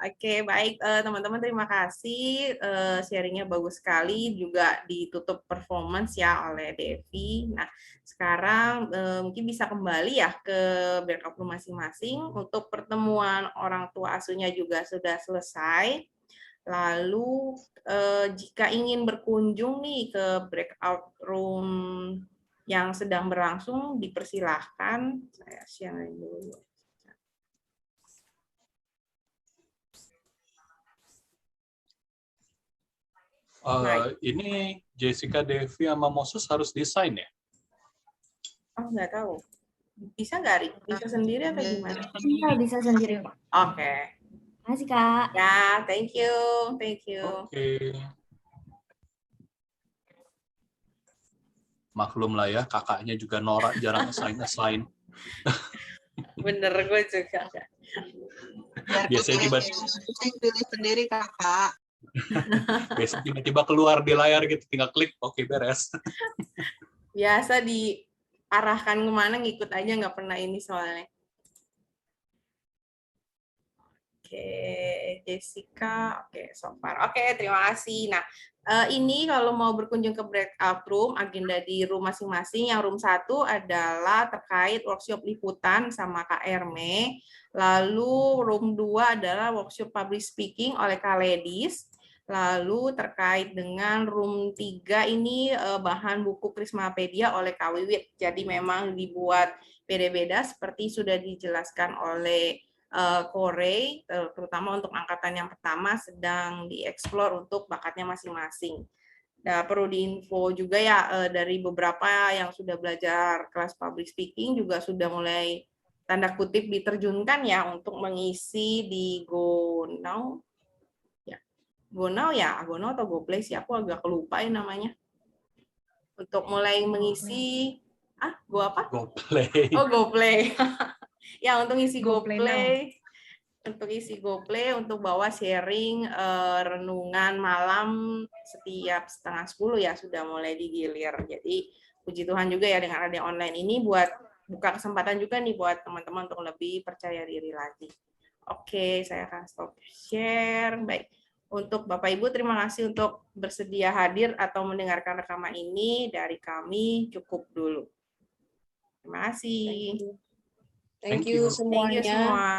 Oke, baik teman-teman, terima kasih. Sharingnya bagus sekali, juga ditutup performance ya oleh Devi. Nah, sekarang mungkin bisa kembali ya ke breakout room masing-masing. Untuk pertemuan orang tua asuhnya juga sudah selesai. Lalu jika ingin berkunjung nih ke breakout room yang sedang berlangsung, dipersilahkan. Saya share dulu. Ini Jessica, Devi, sama Moses harus desain ya? Oh, nggak tahu. Bisa nggak, Ri? Bisa sendiri atau gimana? Iya, bisa sendiri, Pak. Oke. Terima kasih, Kak. Ya, thank you. Thank you. Oke. Maklum lah ya, kakaknya juga norak, jarang assign. Bener, gue juga. Biasanya pilih sendiri kakak. Biasanya tiba-tiba keluar di layar gitu, tinggal klik, oke beres. Biasa diarahkan kemana, ngikut aja, nggak pernah ini soalnya. Oke, Jessica, oke, so far. Oke, terima kasih. Nah, ini kalau mau berkunjung ke breakout room, agenda di room masing-masing. Yang room 1 adalah terkait workshop liputan sama Kak Erme. Lalu room 2 adalah workshop public speaking oleh Kak Ledis. Lalu terkait dengan room 3 ini bahan buku Krismapedia oleh Kak Wiwit. Jadi memang dibuat beda-beda seperti sudah dijelaskan oleh Korey, terutama untuk angkatan yang pertama sedang dieksplor untuk bakatnya masing-masing. Nah, perlu diinfo juga ya dari beberapa yang sudah belajar kelas public speaking juga sudah mulai tanda kutip diterjunkan ya untuk mengisi di GoNow. Ya. GoNow ya, GoNow atau GoPlay sih, aku agak kelupain namanya. Untuk mulai mengisi Go apa? GoPlay. Oh, GoPlay. Ya, untuk ngisi GoPlay. untuk isi GoPlay untuk bawa sharing renungan malam setiap 9:30 ya sudah mulai digilir. Jadi puji Tuhan juga ya dengan ada online ini buat buka kesempatan juga nih buat teman-teman untuk lebih percaya diri lagi. Oke, saya akan stop share. Baik. Untuk Bapak Ibu, terima kasih untuk bersedia hadir atau mendengarkan rekaman ini. Dari kami cukup dulu. Terima kasih. Thank you Thank you semuanya. semua.